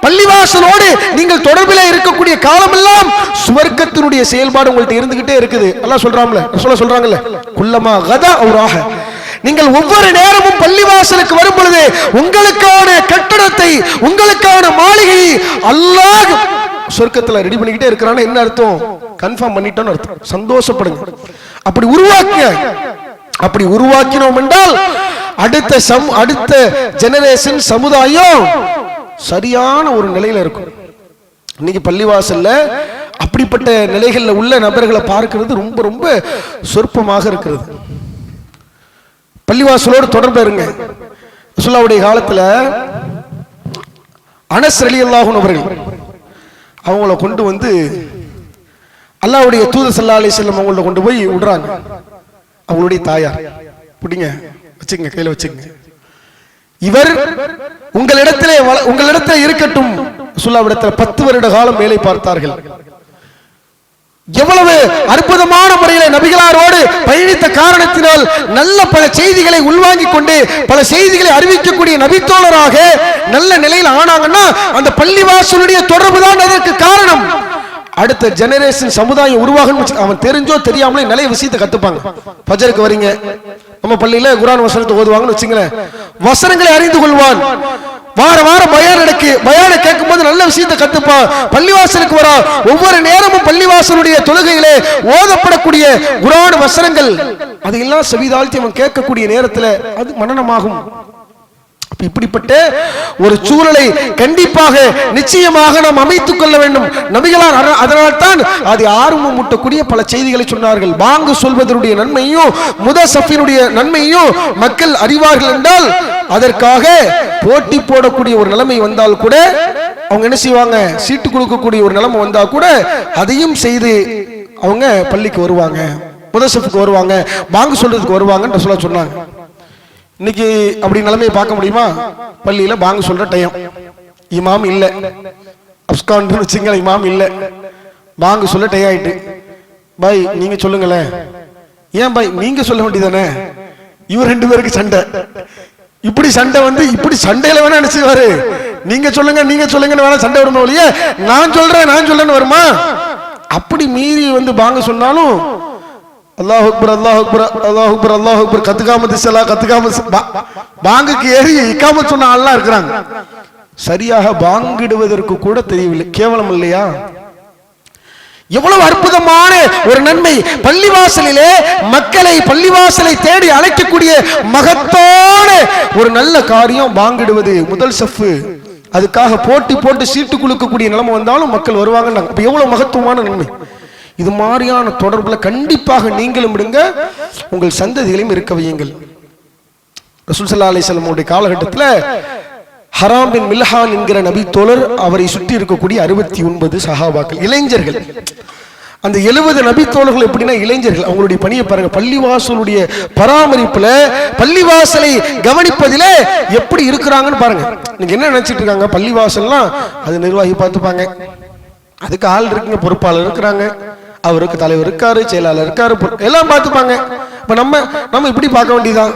Speaker 2: பள்ளிவாசலோடு நீங்கள் தொடர்பில் இருக்கக்கூடிய காலமெல்லாம் சுவர்க்கத்தினுடைய செயல்பாடு உங்கள்ட்ட இருந்துகிட்டே இருக்குது. அல்லாஹ் சொல்றாங்கல்ல, குல்லமா கதா ஔராஹ, நீங்கள் ஒவ்வொரு நேரமும் பள்ளிவாசலுக்கு வரும் பொழுது உங்களுக்கான கட்டடத்தை, உங்களுக்கான மாளிகையை அல்லாஹ் சொர்க்கத்துல ரெடி பண்ணிக்கிட்டே இருக்கிறான்னு என்ன அர்த்தம்? கன்ஃபார்ம் பண்ணிட்டோம்னு அர்த்தம். சந்தோஷப்படுங்க. அப்படி உருவாக்கினோம் என்றால் அடுத்த ஜெனரேஷன் சமுதாயம் சரியான ஒரு நிலையில இருக்கும். இன்னைக்கு பள்ளிவாசல்ல அப்படிப்பட்ட நிலைகள்ல உள்ள நபர்களை பார்க்கிறது ரொம்ப ரொம்ப சொற்பமாக இருக்கிறது. பள்ளிவாசலோடு தொடர்பு இருங்க. ரசூலுல்லாஹ்வுடைய காலத்துல அனஸ் ரலியல்லாஹு அன்ஹு அவர்கள் அவங்கள கொண்டு வந்து அல்லாஹ்வுடைய தூதர் ஸல்லல்லாஹு அலைஹி வஸல்லம் அவங்கள கொண்டு போய் விடுறாங்க. அவங்களுடைய தாயார், பிடிங்க, வச்சுங்க, கையில வச்சுங்க, இவர் உங்களிடத்தில் இருக்கட்டும். ரசூலுல்லாஹ்விடத்தில் 10 வருட காலம் வேலை பார்த்தார்கள். எவ்வளவு அற்புதமான முறையில் நபிகளாரோடு பயணித்த காரணத்தினால் நல்ல பல செய்திகளை உள்வாங்கிக் கொண்டு பல செய்திகளை அறிவிக்கக்கூடிய நபித்தோழராக நல்ல நிலையில் ஆனாங்கன்னா அந்த பள்ளிவாசலுடைய தொடர்பு தான் அதற்கு காரணம். அடுத்த ஜெனரேஷன் சமுதாயம் உருவாகும். அவன் தெரிஞ்சோ தெரியாமலே நிறைய விஷயத்தை கத்துப்பாங்க. ஃபஜருக்கு வரீங்க, நம்ம பள்ளியில குர்ஆன் வசனத்தை ஓதுவாங்கன்னு வச்சுங்களேன், வசனங்களை அறிந்து கொள்வான். வார வாரம் பயான கேட்கும் போது நல்ல விஷயத்தை கத்துப்பான். பள்ளிவாசலுக்கு வரா, ஒவ்வொரு நேரமும் பள்ளிவாசலுடைய தொழுகையிலே ஓதப்படக்கூடிய குர்ஆன் வசனங்கள் அதையெல்லாம் செவிதாழ்த்தி அவன் கேட்கக்கூடிய நேரத்தில் அது மனனமாகும். இப்படிப்பட்ட ஒரு சூழலை கண்டிப்பாக நிச்சயமாக நாம் அமைத்துக் கொள்ள வேண்டும். நபிகளார் அதனால்தான் அது ஆர்வம் மூட்டக்கூடிய பல செய்திகளை சொன்னார்கள். பாங்கு சொல்வதனுடைய நன்மையும் முதசஃபினுடைய நன்மையும் மக்கள் அறிவார்கள் என்றால் அதற்காக போட்டி போடக்கூடிய ஒரு நிலைமை வந்தால் கூட அவங்க என்ன செய்வாங்க, சீட்டு கொடுக்கக்கூடிய ஒரு நிலைமை வந்தா கூட அதையும் செய்து அவங்க பள்ளிக்கு வருவாங்க, முதசஃபுக்கு வருவாங்க, பாங்கு சொல்றதுக்கு வருவாங்கன்னு சொல்ல சொன்னாங்க. இன்னைக்கு அப்படி நிலைமையை பார்க்க முடியுமா? பள்ளியில பாங்க சொல்ற டைம், இமாம் இல்ல, அப்ஸ்கான்னு வச்சுங்களேன், இமாம் இல்ல, பாங்க சொல்ல டை ஆயிட்டு, பாய் நீங்க சொல்லுங்களேன். ஏன் பாய் நீங்க சொல்ல வேண்டியதானே? இவர் 2 பேருக்கு சண்டை. இப்படி சண்டை வந்து இப்படி சண்டையில வேணா நினைச்சுவாரு, நீங்க சொல்லுங்க நீங்க சொல்லுங்கன்னு வேணா சண்டை வருமா ஒழிய நான் சொல்றேன்னு வருமா? அப்படி மீறி வந்து பாங்க சொன்னாலும் அல்லாஹ் அக்பர் அல்லாஹ் அக்பர் அல்லாஹ் அக்பர் அல்லாஹ் அக்பர் கத்துக்காம திசலா கத்துக்காம பாங்குக்கு ஏறி இக்காம சொன்ன ஆள்லாம் இருக்கிறாங்க. சரியாக பாங்கிடுவதற்கு கூட தெரியவில்லை. கேவலம் இல்லையா? எவ்வளவு அற்புதமான ஒரு நன்மை! பள்ளிவாசலிலே மக்களை பள்ளிவாசலை தேடி அழைக்கக்கூடிய மகத்தான ஒரு நல்ல காரியம் பாங்கிடுவது. முதல் சஃப்பு அதுக்காக போட்டி போட்டு சீட்டு குலுக்கக்கூடிய நிலைமை வந்தாலும் மக்கள் வருவாங்க. அப்ப எவ்வளவு மகத்துவமான நன்மை! இது மாதிரியான தொடர்புல கண்டிப்பாக நீங்களும் விடுங்க, உங்கள் சந்ததிகளையும் இருக்க வையுங்கள். ரசூல் ஸல்லல்லாஹு அலைஹி வஸல்லம் உடைய காலகட்டத்தில் ஹராம் பின் மில்ஹான் என்கிற நபி தோழர், அவரை சுற்றி இருக்கக்கூடிய 69 சஹாபாக்கள் இளைஞர்கள். அந்த 70 நபி தோழர்கள் எப்படின்னா இளைஞர்கள். அவங்களுடைய பணியை பாருங்க, பள்ளிவாசலுடைய பராமரிப்புல, பள்ளிவாசலை கவனிப்பதில எப்படி இருக்கிறாங்கன்னு பாருங்க. நீங்க என்ன நினைச்சிட்டு இருக்காங்க? பள்ளிவாசல்லாம் அது நிர்வாகி பார்த்துப்பாங்க, அதுக்கு ஆள் இருக்குங்க, பொறுப்பாளர் இருக்கிறாங்க, அவருக்கு தலைவர் இருக்காரு, செயலாளர் இருக்காரு, எல்லாம் பார்த்துப்பாங்க. இப்ப நம்ம இப்படி பார்க்க வேண்டியதான்.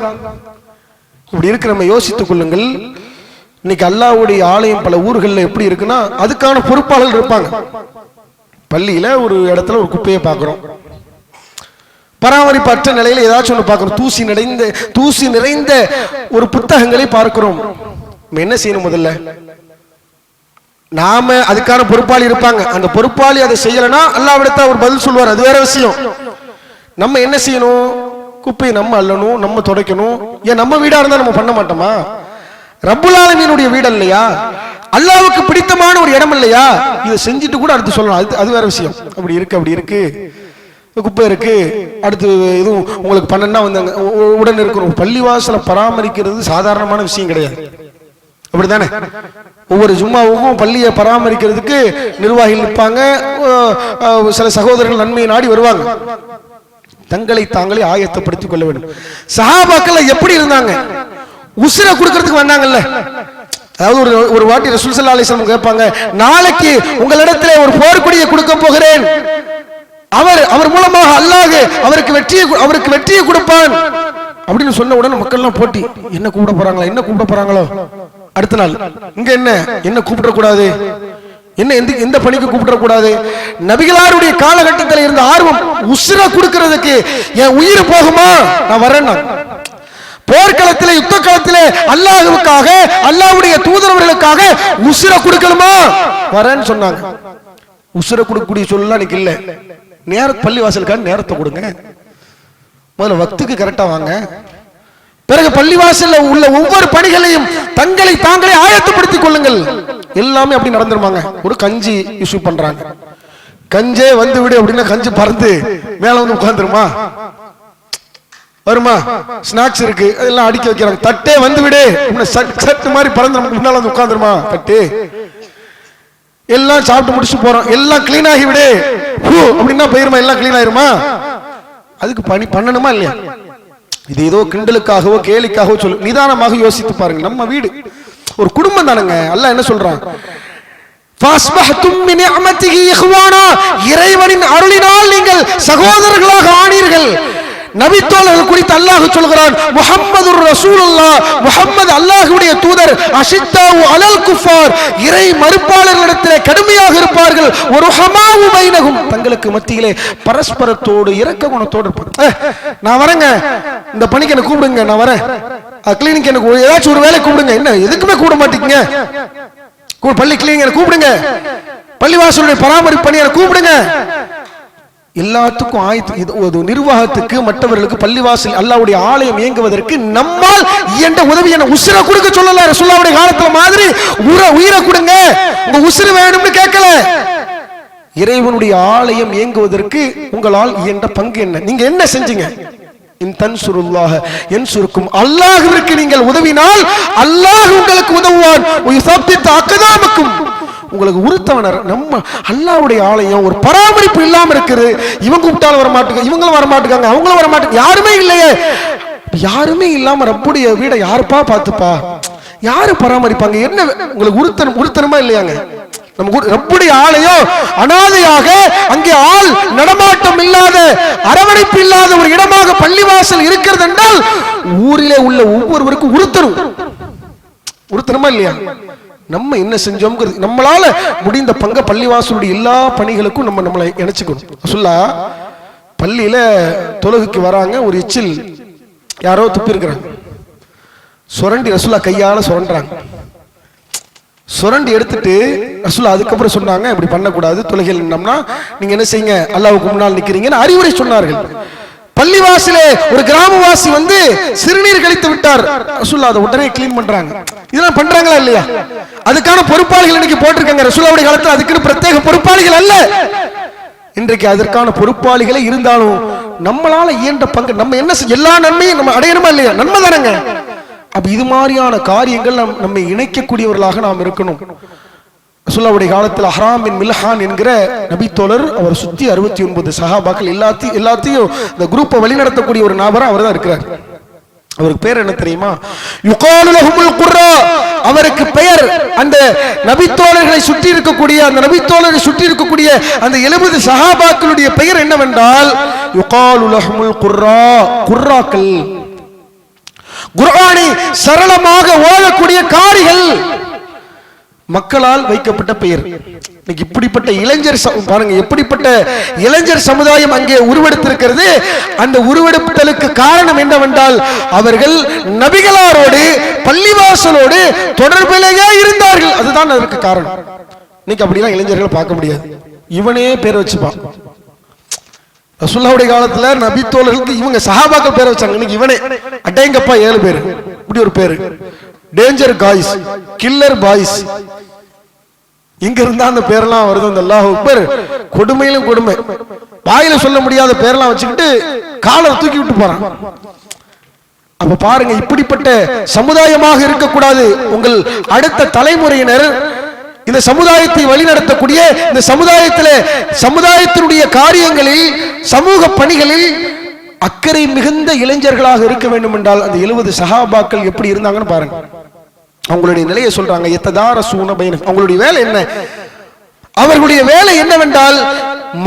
Speaker 2: இப்படி இருக்கு. நம்ம யோசித்துக் கொள்ளுங்கள். இன்னைக்கு அல்லாஹ்வுடைய ஆலயம் பல ஊர்களில் எப்படி இருக்குன்னா அதுக்கான பொறுப்பாளர்கள் இருப்பாங்க. பள்ளியில ஒரு இடத்துல ஒரு குப்பையை பார்க்கிறோம், பராமரிப்பற்ற நிலையில ஏதாச்சும் ஒன்று பார்க்கிறோம், தூசி நிறைந்த ஒரு புத்தகங்களை பார்க்கிறோம். நம்ம என்ன செய்யணும்? முதல்ல நாம அதுக்கான பொறுப்பாளி இருப்பாங்க, அந்த பொறுப்பாளி அதை செய்யலன்னா அல்லாஹ்விடத்துல ஒரு பதில் சொல்வார், அது வேற விஷயம். நம்ம என்ன செய்யணும்? குப்பையை நம்ம அள்ளணும், நம்ம துடைக்கணும். ஏன் நம்ம வீடா இருந்தா நம்ம பண்ண மாட்டோமா? ரப்புல் ஆலமீனுடைய வீடு இல்லையா? அல்லாஹ்வுக்கு பிடித்தமான ஒரு இடம் இல்லையா? இதை செஞ்சுட்டு கூட அடுத்து சொல்லணும், அது வேற விஷயம். அப்படி இருக்கு குப்பை இருக்கு, அடுத்து எதுவும் உங்களுக்கு பண்ணா வந்தாங்க உடன் இருக்கிறோம். பள்ளிவாசலை பராமரிக்கிறது சாதாரணமான விஷயம் கிடையாது, அப்படித்தானே? ஒவ்வொரு ஜும்மாவுக்கும் பள்ளியை பராமரிக்கிறதுக்கு நிர்வாகிகள் நிற்பாங்க, சில சகோதரர்கள் நன்மையை நாடி வருவாங்க. தங்களை தாங்களே ஆயத்தப்படுத்திக் கொள்ள வேண்டும். சஹாபாக்கள் எப்படி இருந்தாங்க? உசிரை கொடுக்கறதுக்கு வந்தாங்கல்ல. அதாவது ஒரு வாட்டி ரசூல் ஸல்லல்லாஹு அலைஹி வஸல்லம் கேட்பாங்க, நாளைக்கு உங்களிடத்திலே ஒரு போர்க்கொடியை கொடுக்க போகிறேன், அவர் மூலமாக அல்லாஹ் அவருக்கு வெற்றியை கொடுப்பான் அப்படின்னு சொன்ன உடனே மக்கள் எல்லாம் போட்டி, என்ன கூப்பிட போறாங்களோ அடுத்த நாள் இங்க என்ன கூப்பிடக்கூடாது, எந்த பணிக்கு கூப்பிடக்கூடாது. நபிகளாருடைய காலகட்டத்தில் இருந்த ஆர்வம், உசிரை கொடுக்கிறதுக்கு என் உயிர் போகுமா நான் வரேன். போர்க்களத்திலே யுத்த களத்திலே அல்லாஹ்வுக்காக அல்லாஹ்வுடைய தூதரவர்களுக்காக உசிரை கொடுக்கணுமா வரேன்னு சொன்னாங்க. உசிரை கொடுக்கக்கூடிய சொல்லலாம் இன்னைக்கு இல்ல. பள்ளி வாசலுக்கான நேரத்தை கொடுங்க, முதல்ல வக்துக்கு கரெக்டா வாங்க, பிறகு பள்ளிவாசல்ல உள்ள ஒவ்வொரு பணிகளையும் தங்களை தாங்களே ஆயத்தப்படுத்திக் கொள்ளுங்கள். எல்லாமே அப்படி நடந்துருவாங்க. ஒரு கஞ்சி இஷ்யூ பண்றாங்க, கஞ்சே வந்து விடு அப்படின்னா கஞ்சி பறந்து மேல வந்து உட்கார்ந்துருமா? வருமா? ஸ்நாக்ஸ் இருக்கு, அதெல்லாம் அடிக்க வைக்கிறாங்க, தட்டே வந்து விடு சட்டு மாதிரி பறந்து நமக்கு முன்னால வந்து உட்கார்ந்துருமா? தட்டு எல்லாம் சாப்பிட்டு முடிச்சு போறோம், எல்லாம் கிளீன் ஆகி விடு அப்படின்னா போயிருமா? எல்லாம் கிளீன் ஆயிருமா? அதுக்கு பணி பண்ணணுமா இல்லையா? இது ஏதோ கிண்டலுக்காகவோ கேலிக்காகவோ சொல்லு. நிதானமாக யோசித்து பாருங்க. நம்ம வீடு ஒரு குடும்பம் தானுங்க. அல்லாஹ் என்ன சொல்றான்? இறைவனின் அருளினால் நீங்கள் சகோதரர்களாக ஆனீர்கள். நபித்தோழர்கள் குறித்து அல்லாஹ் சொல்கிறான், முஹம்மதுர் ரசூலுல்லாஹ், முஹம்மது அல்லாஹ்வுடைய தூதர், அஷித்தாவு அலல் குஃபார், இறை மறுப்பாளர்களிடத்திலே கடுமையாக இருப்பார்கள், ஒரு ஹமாவு பைனஹும், தங்களுக்கு மத்தியிலே பரஸ்பரத்தோடு இரக்க குணத்தோடு இருப்பாங்க. நான் வரேங்க, இந்த பணிக்கு என்ன கூப்பிடுங்க, நான் வரேன், கிளினிக் எனக்கு ஏதாச்சும் ஒரு வேலை கூப்பிடுங்க, என்ன எதுக்குமே கூப்பிட மாட்டீங்க, பள்ளி கிளினிக் என்ன கூப்பிடுங்க, பள்ளிவாசலுடைய பராமரிப்பு பணி என்ன கூப்பிடுங்க. எல்லாத்துக்கும் ஆயத்து நிர்வாகத்துக்கு, மற்றவர்களுக்கு, பள்ளிவாசல் அல்லாஹ்வுடைய ஆலயம் இயங்குவதற்கு நம்மால் என்ற உதவி என்ன உசிரை கொடுக்க சொல்லல. ரசூலுல்லாஹ்வுடைய காலத்துல மாதிரி உயிரை கொடுங்க, உங்க உசிறு வேணும்னு கேட்கல. இறைவனுடைய ஆலயம் இயங்குவதற்கு உங்களால் என்ற பங்கு என்ன? நீங்க என்ன செஞ்சீங்க? இன் தன்சுருல்லாஹ யன்சுருக்கும், அல்லாஹ்விற்கு நீங்கள் உதவினால் அல்லாஹ் உங்களுக்கு உதவுவான். யுஸப்பித் அக்தாமக்கும், உங்களுக்கு உறுத்தவனர். நம்ம அல்லாஹ்வுடைய ஆலயம் ஒரு பராமரிப்பு இல்லாம இருக்குது. இவங்க கூப்பிட்டாலும் வர மாட்டாங்க, இவங்களும் வர மாட்டாங்க, அவங்களும் வர மாட்டாங்க, யாருமே இல்லையே. யாருமே இல்லாம ரப்புடைய வீடை யாருப்பா பார்த்துப்பா, யாரு பராமரிப்பாங்க? என்ன உங்களுக்கு உறுத்தணுமா இல்லையாங்க? நம்ம ரப்புடைய ஆலயம் அனாதையாக அங்கே ஆள் நடமாட்டம் இல்லாத, அரவணைப்பு இல்லாத ஒரு இடமாக பள்ளிவாசல் இருக்கிறது என்றால் ஊரிலே உள்ள ஒவ்வொருவருக்கும் உறுத்தணுமா இல்லையா? நம்ம என்ன செஞ்சோம், நம்மளால முடிந்த பங்க பள்ளிவாசலுடைய எல்லா பணிகளுக்கும் நம்மளை இணைச்சுக்கணும். சொல்லா பள்ளியில தொழுகைக்கு வராங்க, ஒரு எச்சில் யாரோ துப்பி இருக்கிறாங்க, சுரண்டி ரசூலா கையால சுரண்டுறாங்க. சுரண்டி எடுத்துட்டு ரசூலா அதுக்கப்புறம் சொன்னாங்க, இப்படி பண்ணக்கூடாது, தொழுகையில் நின்னோம்னா நீங்க என்ன செய்யுங்க, அல்லாஹ்வுக்கு முன்னால் நிக்கிறீங்கன்னு அறிவுரை சொன்னார்கள். பள்ளிவாசலே ஒரு கிராமவாசி வந்து சிறுநீர் கழித்து விட்டார், ரசூலா அதை உடனே கிளீன் பண்றாங்க. இதெல்லாம் பண்றாங்களா இல்லையா? அதுக்கான பொறுப்பாளிகள் இன்னைக்கு போட்டிருக்காங்க. ரசூலுடைய காலத்துல அதுக்குன்னு பிரத்யேக பொறுப்பாளிகள் அல்ல, இன்றைக்கு அதற்கான பொறுப்பாளிகளே இருந்தாலும் நம்மளால இயன்ற பங்கு நம்ம என்ன எல்லா நன்மையும் நம்ம அடையணுமா இல்லையா? நன்மை தானங்க. அப்ப இது மாதிரியான காரியங்கள் நம்மை இணைக்கக்கூடியவர்களாக நாம் இருக்கணும். ரசூலுடைய காலத்தில் ஹராம் பின் மில்ஹான் என்கிற நபி தோழர், அவர் சுத்தி 69 சஹாபாக்கள் எல்லாத்தையும் இந்த குரூப்பை வழிநடத்தக்கூடிய ஒரு நபரா அவர் தான் இருக்கிறார். அவருக்கு பேர் என்ன தெரியுமா? யுகாலு லஹுமுல் குர்ரா. அவருக்கு பெயர், அந்த நபித்தோழர்களை சுற்றி இருக்கக்கூடிய அந்த நபித்தோழரை சுற்றி இருக்கக்கூடிய அந்த 70 சஹாபாக்களுடைய பெயர் என்னவென்றால் யுகாலு லஹுமுல் குர்ரா, குர்ராக்கள். குர்ஆனை சரளமாக ஓதக்கூடிய காரிகள், மக்களால் வைக்கப்பட்ட பெயர். இன்னைக்கு இப்படிப்பட்ட இளைஞர் பாருங்க, எப்படிப்பட்ட இளைஞர் சமுதாயம் அங்கே உருவெடுத்திருக்கிறது. அந்த உருவெடுத்தலுக்கு காரணம் என்னவென்றால் அவர்கள் நபிகளாரோடு பள்ளிவாசலோடு தொடர்பிலேயே இருந்தார்கள். அதுதான் அதற்கு காரணம். இன்னைக்கு அப்படிலாம் இளைஞர்களை பார்க்க முடியாது. இவனே பேர் வச்சுப்பான். ரசூலுல்லாஹ்வுடைய காலத்துல நபி தோழர்களுக்கு இவங்க சஹாபாக்கள் பேர் வச்சாங்க. இன்னைக்கு இவனே அடேங்கப்பா 7 பேர், இப்படி ஒரு பேரு, டேஞ்சர் காய்ஸ், கில்லர் பாய்ஸ். இங்க இருந்தா அந்த பேரெல்லாம் வருது. அந்த அல்லாஹ் அக்பர், கொடுமையிலும் கொடுமை, வாயில சொல்ல முடியாத பேரெல்லாம் வச்சுக்கிட்டு காலரை தூக்கி விட்டு போறான். அப்ப பாருங்க, இப்படிப்பட்ட சமுதாயமாக இருக்கக்கூடாது. உங்கள் அடுத்த தலைமுறையினர் இந்த சமுதாயத்தை வழிநடத்தக்கூடிய, இந்த சமுதாயத்தினுடைய காரியங்களில், சமூக பணிகளில் அக்கறை மிகுந்த இளைஞர்களாக இருக்க வேண்டும் என்றால் அந்த 70 சஹாபாக்கள் எப்படி இருந்தாங்கன்னு பாருங்க. அவங்களுடைய நிலையை சொல்றாங்க. யத்ததாரசூன பைனஹும். அவங்களுடைய வேலை என்ன? அவர்களுடைய வேலை என்னவென்றால்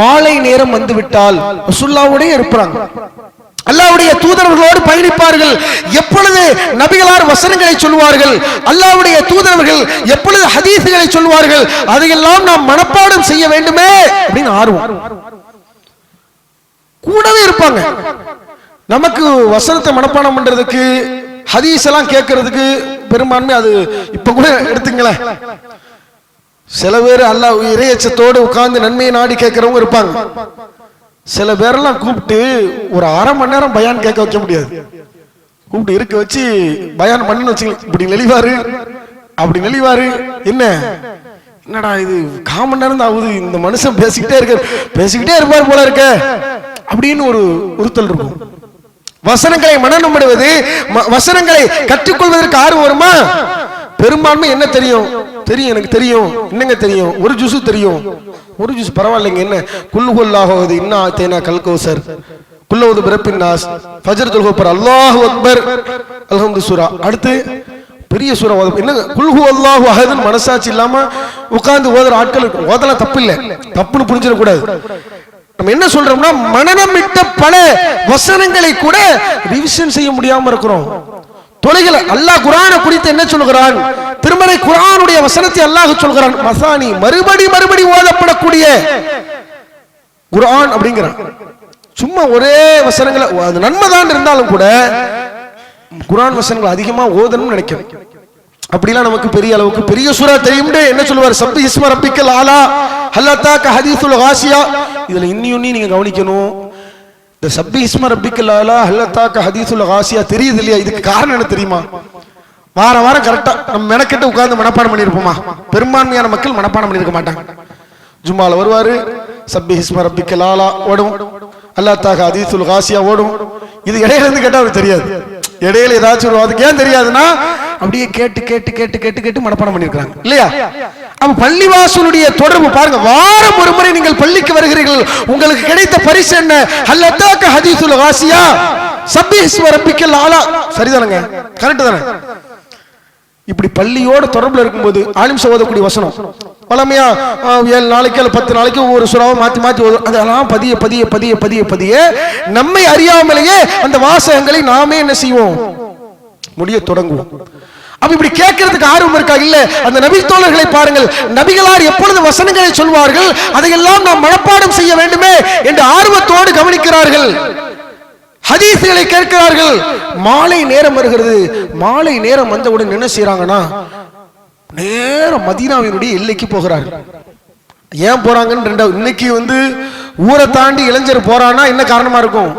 Speaker 2: மாலை நேரம் வந்துவிட்டால் ரசூலுல்லாஹ்வோடே இருப்பாங்க, அல்லாஹ்வுடைய தூதரவர்களோடு பயணிப்பார்கள். எப்பொழுது நபிகளார் வசனங்களை சொல்வார்கள், அல்லாஹ்வுடைய தூதரவர்கள் எப்பொழுது ஹதீஸ்களை சொல்வார்கள், அதையெல்லாம் நாம் மனப்பாடம் செய்ய வேண்டுமே அப்படின்னு ஆர்வம். கூடவே இருப்பாங்க. நமக்கு வசனத்தை மனப்பாடம் பண்றதுக்கு, ஹதீஸ் எல்லாம் கேட்கறதுக்கு பெரும்பான்மை அது இப்ப கூட எடுத்துங்களேன். சில பேர் அல்லாஹ் இறையச்சத்தோடு உட்கார்ந்து நன்மையை நாடி கேட்கிறவங்க இருப்பாங்க. சில பேரெல்லாம் கூப்பிட்டு ஒரு அரை மணி நேரம் பயான் கேட்க வைக்க முடியாது. கூப்பிட்டு இருக்க வச்சு பயான் பண்ணு வச்சு, இப்படி நெளிவாரு அப்படி நெளிவாரு. என்னடா இது, 1/4 மணி நேரம் தான் ஆகுது, இந்த மனுஷன் பேசிக்கிட்டே இருப்பார் போல இருக்க அப்படின்னு ஒரு உறுத்தல் இருக்கும். வசனங்களை மனனம் பண்ணுவது, வசனங்களை கற்றுக்கொள்வதற்கு ஆர்வம் வருமா? பெரும்பான்மை என்ன தெரியும், எனக்கு தெரியும், என்னங்க தெரியும், ஒரு ஜூஸ் தெரியும், ஒரு ஜூஸ் பரவாயில்லைங்க, என்ன குல்லுஹுல்லாஹு இன்னா ஆத்தைனா கல்கௌசர், குல்லவுது பிரப்பின் நாஸ், ஃபஜ்ர் துல்ஹுபர், அல்லாஹு அக்பர், அல்ஹம்து சூரா. அடுத்து பெரிய சூரா ஓதும். என்ன குல்ஹு அல்லாஹு அஹதுன்னு மனசாட்சி இல்லாம உட்கார்ந்து ஓதுற ஆட்கள் ஓதலாம், தப்பு இல்லை, தப்புன்னு புரிஞ்சிடக்கூடாது. நம்ம என்ன சொல்றோம்னா மனநமிட்ட பல வசனங்களை கூட ரிவிஷன் செய்ய முடியாம இருக்கிறோம். தொலைகளை அல்லாஹ் குர்ஆனை குறித்து என்ன சொல்கிறான்? திருமறை குர்ஆனுடைய வசனத்தை அல்லாஹ் சொல்கிறான் மசானி, மறுபடி ஓதப்படக்கூடிய குர்ஆன் அப்படிங்கிறான். சும்மா ஒரே வசனங்களை, அது நன்மைதான் இருந்தாலும் கூட குர்ஆன் வசனங்கள் அதிகமா ஓதணும்னு நினைக்கிறேன். அப்படிலாம் நமக்கு பெரிய அளவுக்கு பெரிய சூரா தெரியும். என்ன சொல்லுவார்? சப்பி இஸ்ம ரப்பிக்கல் ஆலா ஹல்லதாக ஹதீசுல் காசியா. இதுல இன்னி நீங்க கவனிக்கணும். இந்த சப்பி இஸ்ம ரப்பிக்கல் ஆலா ஹல்லதாக ஹதீசுல் காசியா தெரியுது இல்லையா? இதுக்கு காரணம் என்ன தெரியுமா? வாரம் கரெக்டா நம்ம மெனக்கிட்ட உட்கார்ந்து மனப்பாடம் பண்ணிருப்போமா? பெரும்பான்மையான மக்கள் மனப்பாடம் பண்ணிருக்க மாட்டாங்க. ஜும்மால வருவாரு, சப்பி இஸ்ம ரப்பிக்கல் ஆலா ஓடும், ஹல்லதாக ஹதீசுல் காசியா ஓடும். இது இடையில இருந்து கேட்டா அவருக்கு தெரியாது. இடையில ஏதாச்சும் ஒரு அதுக்கு ஏன் தெரியாதுன்னா அப்படியே கேட்டு மனப்பாடம் பண்ணிருக்காங்க இல்லையா? அப்ப பள்ளிவாசலுடைய தொடர்பு பாருங்க. வாரம் ஒரு முறை நீங்கள் பள்ளிக்கு வருகிறீர்கள், உங்களுக்கு கிடைத்த பரிசு என்ன? ஹல்லத்தாக்க ஹதீசுல் காசியா சப்பிஹ்ஸ்ம ரப்பிக்கல் ஆலா. சரிதானங்க? கரெக்ட் தானே? இப்படி பள்ளியோட தொடர்புல இருக்கும்போது ஆலிம் ஓதக்கூடிய வசனம் பழமையா 7 நாளைக்கு 10 நாளைக்கு ஒவ்வொரு சூறாவை மாத்தி மாத்தி அதெல்லாம் பதிய பதிய பதிய பதிய பதிய நம்மை அறியாமலேயே அந்த வாசகங்களை நாமே என்ன செய்வோம்? முடிய தொடங்குவோம். அப்ப இப்படி கேட்கறதுக்கு ஆர்வம் இருக்கா? இல்ல. அந்த நபி தோழர்களை பாருங்கள், நபிகளார் எப்பொழுது வசனங்களை சொல்வார்கள் அதையெல்லாம் நாம் மனப்பாடம் செய்ய வேண்டுமே என்று ஆர்வத்தோடு கவனிக்கிறார்கள். ஹதீஸ்களை கேட்கிறார்கள். மாலை நேரம் வருகிறது. மாலை நேரம் வந்தவுடன் என்ன செய்யறாங்கன்னா நேரம் மதீனாவினுடைய எல்லைக்கு போகிறார்கள். ஏன் போறாங்கன்னு ரெண்டாவது, இன்னைக்கு ஊரை தாண்டி இளைஞர் போறான்னா என்ன காரணமா இருக்கும்?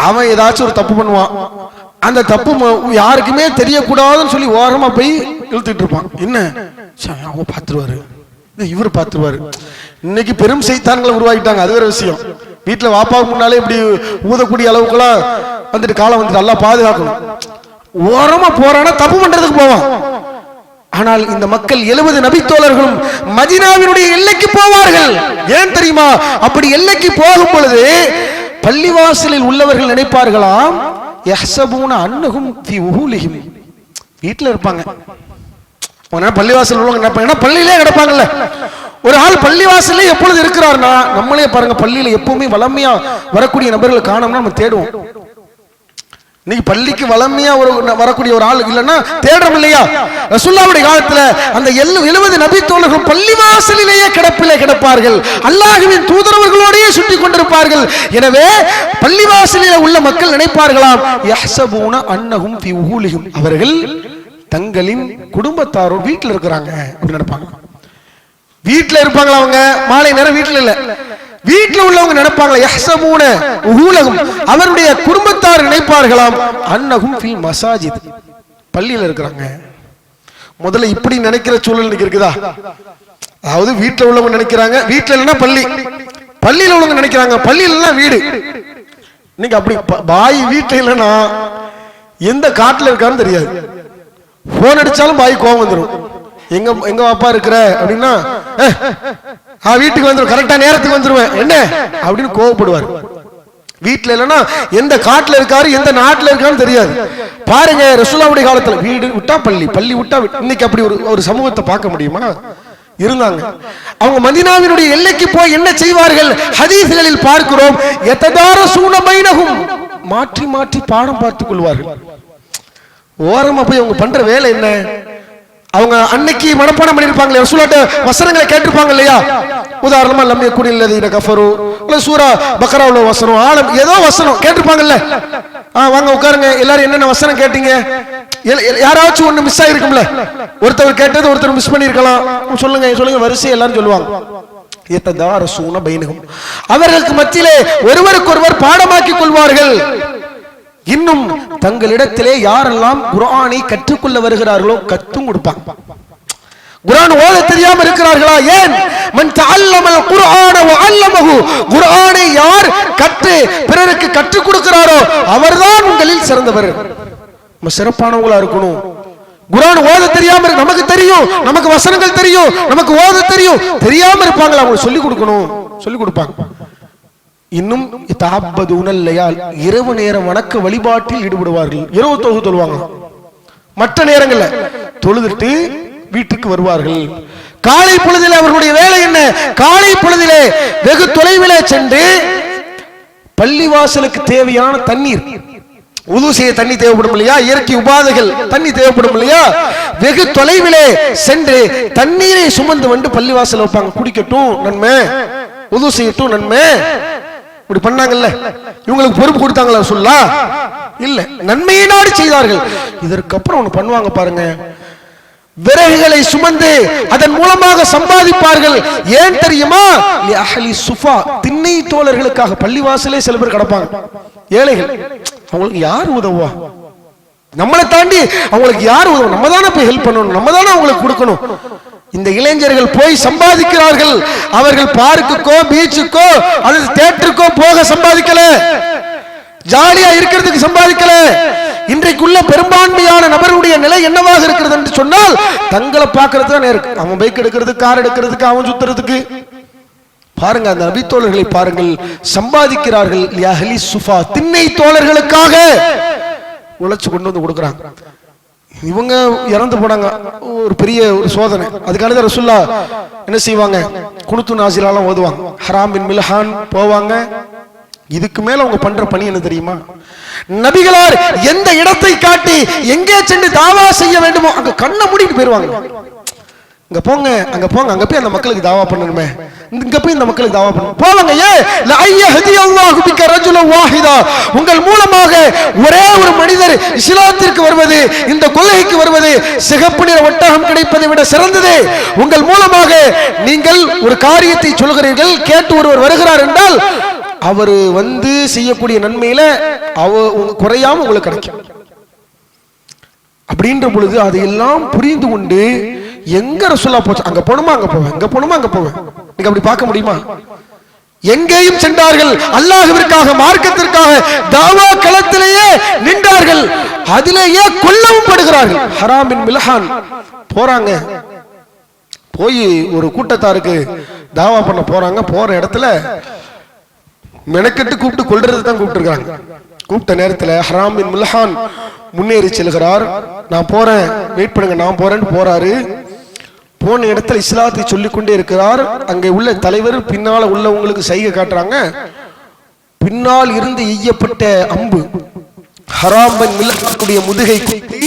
Speaker 2: அவன் ஏதாச்சும் ஒரு தப்பு பண்ணுவான். அந்த தப்பு யாருக்குமே தெரியக்கூடாதுன்னு சொல்லி ஓரமா போய் இழுத்துட்டு இருப்பான். என்ன அவங்க பாத்துருவாரு, இவரு பாத்துருவாரு. இன்னைக்கு பெரும் செய்தான்களை உருவாக்கிட்டாங்க. அது வேற விஷயம். வீட்டுல வாப்பாவுக்கு முன்னாலே இப்படி ஊதக்கூடிய அளவுக்குலாம் காலம் நல்லா பாதுகாக்கணும். ஓரமா போறானா தப்பு பண்றதுக்கு போவான். ஆனால் இந்த மக்கள் 70 நபித்தோழர்களும் மதீனாவினுடைய எல்லைக்கு போவார்கள். ஏன் தெரியுமா? அப்படி எல்லைக்கு போகும் பொழுது பள்ளிவாசலில் உள்ளவர்கள் நினைப்பார்களாம், யஹ்சபூன அன்னஹும் ஃபீ உஹூலிஹிம். வீட்டுல இருப்பாங்க. பள்ளிவாசல் உள்ளவங்க பள்ளியிலே கிடப்பாங்கல்ல. ஒரு ஆள் பள்ளிவாசல்ல எப்பொழுது இருக்கிறார்னா, நம்மளே பாருங்க, பள்ளியில எப்பவுமே வளமையா வரக்கூடிய நபர்களை காணோம்னா நம்ம தேடுவோம். இன்னைக்கு பள்ளிக்கு வளமையா வரக்கூடிய ஒரு ஆள் இல்லைன்னா தேடுறோம் இல்லையா? ரசூலுல்லாஹ்வுடைய காலத்துல அந்த 70 நபி தோழர்கள் பள்ளிவாசலிலேயே கிடப்பார்கள். அல்லாஹ்வின் தூதரவர்களோடயே சுற்றி கொண்டிருப்பார்கள். எனவே பள்ளிவாசலில் உள்ள மக்கள் நினைப்பார்களாம், யஹ்சபூன அன்னஹும் ஃபீ உஹூலிஹிம், அவர்கள் தங்களின் குடும்பத்தாரோடு வீட்டில் இருக்கிறாங்க அப்படின்னு நினைப்பாங்க. வீட்டில் இருப்பாங்களா அவங்க? மாலை நேரம் வீட்டில் இல்ல, வீட்டில் உள்ளவங்க நினைப்பாங்களா, யஹ்சபூன உஹூலஹும், அவருடைய குடும்பத்தார் நினைப்பார்களாம், அன்னஹும் ஃபீ மசாஜித், பள்ளியில் இருக்கிறாங்க. முதல்ல இப்படி நினைக்கிற சூழல் இன்னைக்கு இருக்குதா? அதாவது வீட்டில் உள்ளவங்க நினைக்கிறாங்க வீட்டில் இல்லைன்னா பள்ளி, பள்ளியில் உள்ளவங்க நினைக்கிறாங்க பள்ளியில் இல்லைன்னா வீடு. இன்னைக்கு அப்படி பாய் வீட்டில் இல்லைன்னா எந்த காட்டுல இருக்கான்னு தெரியாது. போன் அடிச்சாலும் பாய் கோவம் வந்துடும். எங்க அப்பா இருக்கிற அப்படின்னா வீட்டுக்கு வந்துடும், கரெக்டா நேரத்துக்கு வந்துருவேன் என்ன அப்படின்னு கோவப்படுவார். வீட்டுல இல்லைன்னா எந்த காட்டுல இருக்காரு எந்த நாட்டுல இருக்கான்னு தெரியாது. பாருங்க ரசூலுல்லாஹ்வுடைய காலத்துல வீடு விட்டா பள்ளி, பள்ளி விட்டா. இன்னைக்கு அப்படி ஒரு சமூகத்தை பார்க்க முடியுமா? இருந்தாங்க. அவங்க மதீனாவினுடைய எல்லைக்கு போய் என்ன செய்வார்கள்? ஹதீஸ்களில் பார்க்கிறோம், யததாரஸூன பைனஹும், மாற்றி மாற்றி பாடம் பார்த்துக் கொள்வார்கள். ஓரமா போய் அவங்க பண்ற வேலை என்ன? அவங்க அன்னைக்கு மனப்பாடம் பண்ணிருப்பாங்களே, ரசூலுல்லாஹ்வுடைய வசனங்களை கேட்டிருப்பாங்க இல்லையா? உதாரணமா லம் யகுனில் லதீன கஃபரு இல்ல சூரா பக்ராவுல வசனம், ஆலம் ஏதோ வசனம் கேட்டிருப்பாங்கல்ல. வாங்க உட்காருங்க எல்லாரும், என்னென்ன வசனம் கேட்டீங்க? யாராச்சும் ஒண்ணு மிஸ் ஆயிருக்கும்ல, ஒருத்தர் கேட்டது ஒருத்தர் மிஸ் பண்ணிருக்கலாம். சொல்லுங்க சொல்லுங்க, வரிசை எல்லாரும் சொல்லுவாங்க. யததாரஸூன பைனஹும், அவர்களுக்கு மத்தியிலே ஒருவருக்கொருவர் பாடமாக்கிக் கொள்வார்கள். இன்னும் தங்களிடத்திலே யாரெல்லாம் குர்ஆனை கற்றுக்கொள்ள வருகிறார்களோ கத்தும் கொடுப்பாங்க. குர்ஆன் ஓத தெரியாம இருக்கிறார்களா? ஏன்? மன் தஅல்லமல் குர்ஆன வ அல்லமஹு, குர்ஆனை யார் கற்று பிறருக்கு கற்றுக் கொடுக்கிறாரோ அவர்தான் உங்களில் சிறந்தவர். நம்ம சிறப்பானவங்களா இருக்கணும். குர்ஆன் ஓத தெரியாம இருக்கு, நமக்கு தெரியும், நமக்கு வசனங்கள் தெரியும், நமக்கு ஓத தெரியும், தெரியாம இருப்பாங்களா? அவங்க சொல்லிக் கொடுக்கணும், சொல்லிக் கொடுப்பாங்க. இன்னும் இரவு நேர வணக்க வழிபாட்டில் ஈடுபடுவார்கள். இரவு தொழுகை தொழுவாங்க. மற்ற நேரங்கள்ல தொழுதுட்டு வீட்டுக்கு வருவார்கள். காலை பொழுதிலே அவர்களுடைய வேலை என்ன? காலை பொழுதிலே வெகு தொலைவிலே சென்று பள்ளிவாசலுக்கு தேவையான தண்ணீர், உது செய்ய தண்ணி தேவைப்படும் இல்லையா, இயற்கை உபாதைகள் தண்ணி தேவைப்படும் இல்லையா, வெகு தொலைவிலே சென்று தண்ணீரை சுமந்து வந்து பள்ளிவாசல் வைப்பாங்க. குடிக்கட்டும் நன்மை, உது செய்யட்டும் நன்மை. இப்படி பண்ணாங்கல்ல, இவங்களுக்கு பொறுப்பு கொடுத்தாங்களா? சொல்லா இல்ல, நன்மையை நாடி செய்தார்கள். இதற்கப்புறம் ஒண்ணு பண்ணுவாங்க பாருங்க, விறகுகளை சுமந்து அதன் மூலமாக சம்பாதிப்பார்கள். ஏன் தெரியுமா? அஹ்லி சுஃபா, திண்ணை தோழர்களுக்காக. பள்ளிவாசலே சில பேர் கிடப்பாங்க, ஏழைகள். அவங்களுக்கு யார் உதவுவா? நம்மளை தாண்டி அவங்களுக்கு யார் உதவும்? நம்ம தானே போய் ஹெல்ப் பண்ணணும், நம்ம தானே அவங்களுக்கு கொடுக்கணும். இந்த இளைஞர்கள் போய் சம்பாதிக்கிறார்கள். அவர்கள் பார்க்குக்கோ பீச்சுக்கோ அல்லது தியேட்டருக்கோ போக சம்பாதிக்கல, ஜாலியா இருக்கிறதுக்கு சம்பாதிக்கல. இன்றைக்குள்ள பெரும்பான்மையான நபருடைய நிலை என்னவாக இருக்கிறது என்று சொன்னால், தங்களை பார்க்கறது தான் இருக்கு. அவன் பைக் எடுக்கிறதுக்கு, கார் எடுக்கிறதுக்கு, அவன் சுத்துறதுக்கு, பாருங்க, அந்த நபித்தோழர்களை பாருங்கள், சம்பாதிக்கிறார்கள். திண்ணை தோழர்களுக்காக உழைச்சு கொண்டு வந்து கொடுக்குறாங்க. இவங்க இறந்து போனாங்க, ஒரு பெரிய ஒரு சோதனை. அதுக்கான ரசூலுல்லாஹ் என்ன செய்வாங்க, குனுத்து நாசிலாலாம் ஓதுவாங்க, ஹராம் பின் மில்ஹான் போவாங்க. இதுக்கு மேல அவங்க பண்ற பணி என்ன தெரியுமா? நபிகளார் எந்த இடத்தை காட்டி எங்கே சென்று தாவா செய்ய வேண்டுமோ அங்க கண்ணை மூடிட்டு போயிருவாங்க. இங்க போங்க, அங்க போங்க, அங்க போய் அந்த மக்களுக்கு தாவா பண்ணணுமே, இங்க போய் இந்த மக்களுக்கு தாவா பண்ணணும் போவாங்க. உங்கள் மூலமாக ஒரே ஒரு மனிதர் இஸ்லாத்திற்கு வருவது, இந்த கொள்கைக்கு வருவது, சிகப்பு நிற ஒட்டகம் கிடைப்பதை விட சிறந்தது. உங்கள் மூலமாக நீங்கள் ஒரு காரியத்தை சொல்கிறீர்கள், கேட்டு ஒருவர் வருகிறார் என்றால் அவர் வந்து செய்யக்கூடிய நன்மையில குறையாம உங்களுக்கு கிடைக்கும். அப்படின்ற பொழுது அதையெல்லாம் புரிந்து கொண்டு எங்க ரசூலுல்லாஹ் போச்சு, அங்க போணுமா அங்க போவேன், இங்க போணுமா அங்க போவேன். நீங்க அப்படி பார்க்க முடியுமா? எங்கேயும் சென்றார்கள், அல்லாஹ்விற்காக, மார்க்கத்திற்காக தாவா களத்திலேயே நின்றார்கள், அதிலேயே கொல்லவும் படுகிறார்கள். ஹராம் பின் மில்ஹான் போறாங்க, போய் ஒரு கூட்டத்தாருக்கு தாவா பண்ண போறாங்க. போற இடத்துல மெனக்கெட்டு கூப்பிட்டு கொல்றது தான் கூப்பிட்டு இருக்காங்க. கூப்பிட்ட நேரத்துல ஹராம் பின் மில்ஹான் முன்னேறி செல்கிறார். நான் போறேன், வெயிட் பண்ணுங்க, நான் போறேன்னு போறாரு. போன இடத்துல இஸ்லாத்தை சொல்லிக் கொண்டே இருக்கிறார். அங்கே உள்ள தலைவர் பின்னால உள்ளவங்களுக்கு சைகை காட்டுறாங்க. பின்னால் இருந்து எய்யப்பட்ட அம்பு ஹராம் பின் மில்ஹானுடைய முதுகை குத்தி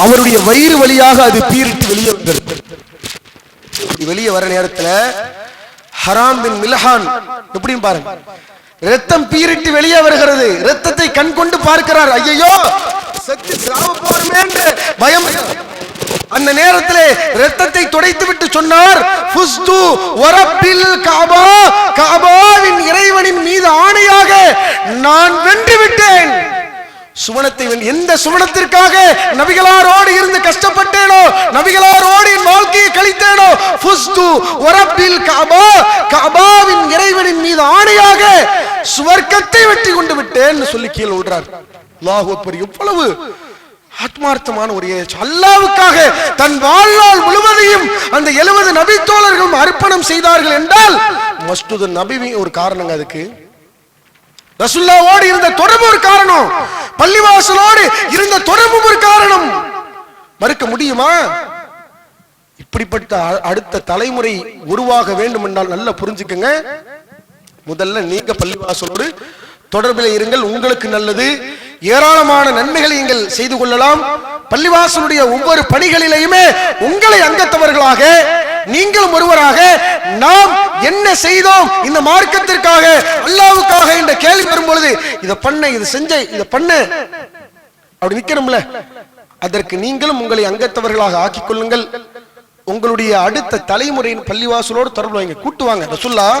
Speaker 2: அவருடைய வயிறு வழியாக அது பீரிட்டு வெளியே வந்தது. வெளியே வர நேரத்துல ஹராம் பின் மில்ஹான் எப்படியும் பாருங்க, ரத்தம் பீரிட்டு வெளியே வருகிறது. ரத்தத்தை கண் கொண்டு பார்க்கிறார். ஐயோ செத்து சாவ போறமே என்ற பயம். அந்த நேரத்திலே ரத்தத்தை துடைத்து விட்டு சொன்னார், ஃபுஸ்து வரப்பில் கஅபா, கஅபாவின் இறைவனின் மீது ஆணையாக நான் வென்று விட்டேன். சுவனத்தை எந்த சுவனத்திற்காக நபிகளாரோடு இருந்து கஷ்டப்பட்டேனோ, நபிகளாரோடு என் வாழ்க்கையை கழித்தேனோ, ஃபுஸ்து வரப்பில் கஅபா, கஅபாவின் இறைவனின் மீது ஆணையாக சுவர்க்கத்தை வெற்றி கொண்டு விட்டேன் சொல்லி கீழே விடுறார். அல்லாஹ் அக்பர். எவ்வளவு ஆத்மார்த்தமான ஒரு அல்லாஹ்வுக்காக தன் வாழ்நாள் முழுவதையும் அந்த 70 நபித்தோழர்களும் அர்ப்பணம் செய்தார்கள் என்றால் மஸ்ஜிது நபவி ஒரு காரணங்க. அதுக்கு ரசூலுல்லாஹ்வோடு இருந்த தொடர்பு ஒரு காரணம், பள்ளிவாசலோடு இருந்த தொடர்பு ஒரு காரணம். மறுக்க முடியுமா? இப்படிப்பட்ட அடுத்த தலைமுறை உருவாக வேண்டும் என்றால் நல்லா புரிஞ்சுக்கங்க. முதல்ல நீங்க பள்ளிவாசலோடு தொடர்பில் இருங்கள், உங்களுக்கு நல்லது. ஏராளமான நன்மைகளை நீங்கள் செய்து கொள்ளலாம். பள்ளிவாசலுடைய ஒவ்வொரு பணிகளிலேயுமே உங்களை அங்கத்தவர்களாக, நீங்களும் ஒருவராக, நாம் என்ன செய்தோம் இந்த மார்க்கத்திற்காக, அல்லாஹ்வுக்காக என்ற கேள்வி வரும்பொழுது இதை பண்ண, இது செஞ்ச, இதை பண்ண அப்படி நிக்கணும்ல. அதற்கு நீங்களும் உங்களை அங்கத்தவர்களாக ஆக்கிக் கொள்ளுங்கள். உங்களுடைய அடுத்த தலைமுறையின் பள்ளிவாசலோடு தொடர்பு வைங்க. கூட்டுவாங்க. ரசூலுல்லாஹ்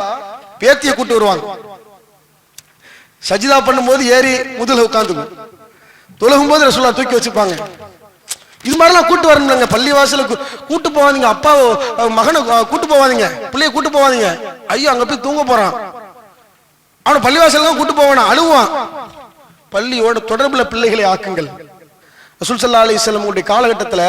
Speaker 2: பேத்திய கூட்டு வருவாங்க. சஜிதா பண்ணும்போது ஏறி முதல்ல உட்கார்ந்துக்கும், தொழுகும் போது ரசூலுல்லாஹ் தூக்கி வச்சுப்பாங்க. இது மாதிரிலாம் கூட்டு வரணும்லங்க. பள்ளிவாசலுக்கு கூட்டு போவாதீங்க, அப்பா மகனை கூட்டு போவாதீங்க, பிள்ளைய கூட்டு போவாதீங்க. ஐயோ அங்க போய் தூங்க போறான், அவனை பள்ளிவாசலுக்கு கூட்டு போவானா, அழுவான். பள்ளியோட தொடர்புல பிள்ளைகளை ஆக்குங்கள். ரசூல் ஸல்லல்லாஹு அலைஹி வஸல்லம் உடைய காலகட்டத்துல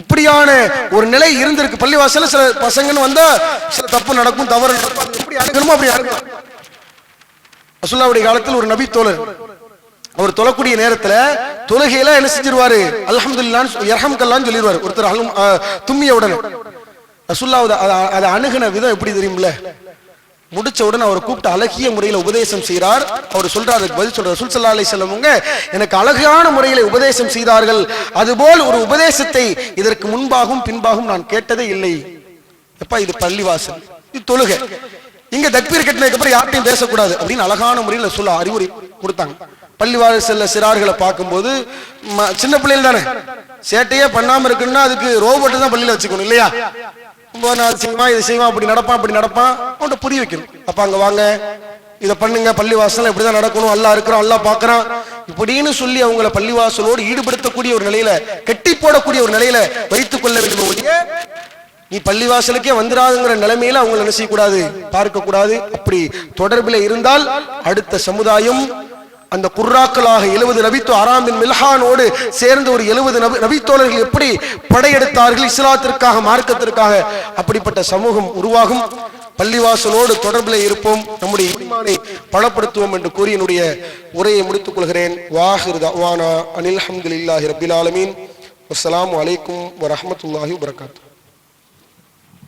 Speaker 2: இப்படியான ஒரு நிலை இருந்திருக்கு. பள்ளிவாசல சில பசங்கன்னு வந்தா சில தப்பு நடக்கும், தவறு நடக்கும், எப்படி அணுகணுமோ அப்படி அணுகலாம். ரசூலுல்லாஹ்வுடைய காலத்தில் ஒரு நபி தோழர், அவர் தொழக்கூடிய நேரத்துல தொழுகையில என்ன செஞ்சிருவாரு, அல்ஹம்துலில்லாஹ் யர்ஹம்கல்லாஹ்னு சொல்லிடுவாரு. ஒருத்தர் தும்மிய உடனே ரசூலுல்லாஹ் அதை அணுகின விதம் எப்படி தெரியும்ல, முடிச்ச உடனே அவர் கூப்பிட்டு அழகிய முறையில உபதேசம் செய்கிறார். அவர் சொல்றாரு, பதில் சொல்றார், ரசூல் ஸல்லல்லாஹு அலைஹி வஸல்லம் எனக்கு அழகான முறையில உபதேசம் செய்தார்கள், அதுபோல் ஒரு உபதேசத்தை இதற்கு முன்பாகவும் பின்பாகவும் நான் கேட்டதே இல்லை. எப்ப இது பள்ளிவாசல், இது தொழுகை, இங்க தக்பீர் கட்டினதுக்கு அப்புறம் யார்ட்டையும் பேசக்கூடாது அப்படின்னு அழகான முறையில சொல்ல அறிவுரை கொடுத்தாங்க. பள்ளிவாசல்ல சிறார்களை பார்க்கும்போது சின்ன பிள்ளைகள் தானே, சேட்டையே பண்ணாம இருக்குன்னா அதுக்கு ரோபோட்டு தான் பள்ளியில வச்சுக்கணும் இல்லையா? செய்வான், இது செய்வான், அப்படி நடப்பான், அப்படி நடப்பான், அவன்கிட்ட புரிய வைக்கணும். அப்ப அங்க வாங்க, இதை பண்ணுங்க, பள்ளிவாசல் இப்படிதான் நடக்கணும், அல்லாஹ் இருக்கிறான், அல்லாஹ் பார்க்கறான் இப்படின்னு சொல்லி அவங்களை பள்ளிவாசலோடு ஈடுபடுத்தக்கூடிய ஒரு நிலையில, கட்டி போடக்கூடிய ஒரு நிலையில வைத்துக் கொள்ள வேண்டும் ஒழிய நீ பள்ளிவாசலுக்கே வந்துடாதுங்கிற நிலைமையில அவங்களை என்ன செய்யக்கூடாது, பார்க்க கூடாது. அப்படி தொடர்பில் இருந்தால் அடுத்த சமுதாயம் அந்த குர்ராக்களாக 70 நபித்தோ ஹராம் பின் மில்ஹானோடு சேர்ந்து ஒரு 70 நபித்தோழர்கள் எப்படி படையெடுத்தார்கள் இஸ்லாத்திற்காக, மார்க்கத்திற்காக, அப்படிப்பட்ட சமூகம் உருவாகும். பள்ளிவாசலோடு தொடர்பில் இருப்போம், நம்முடைய ஈமானை பலப்படுத்துவோம் என்று கூறி என்னுடைய உரையை முடித்துக் கொள்கிறேன். வாஹிர் தஅவானா அனில் ஹம்துலில்லாஹி ரப்பில் ஆலமீன். அஸ்ஸலாமு அலைக்கும் வரஹ்மத்துல்லாஹி வபரகாத்துஹு.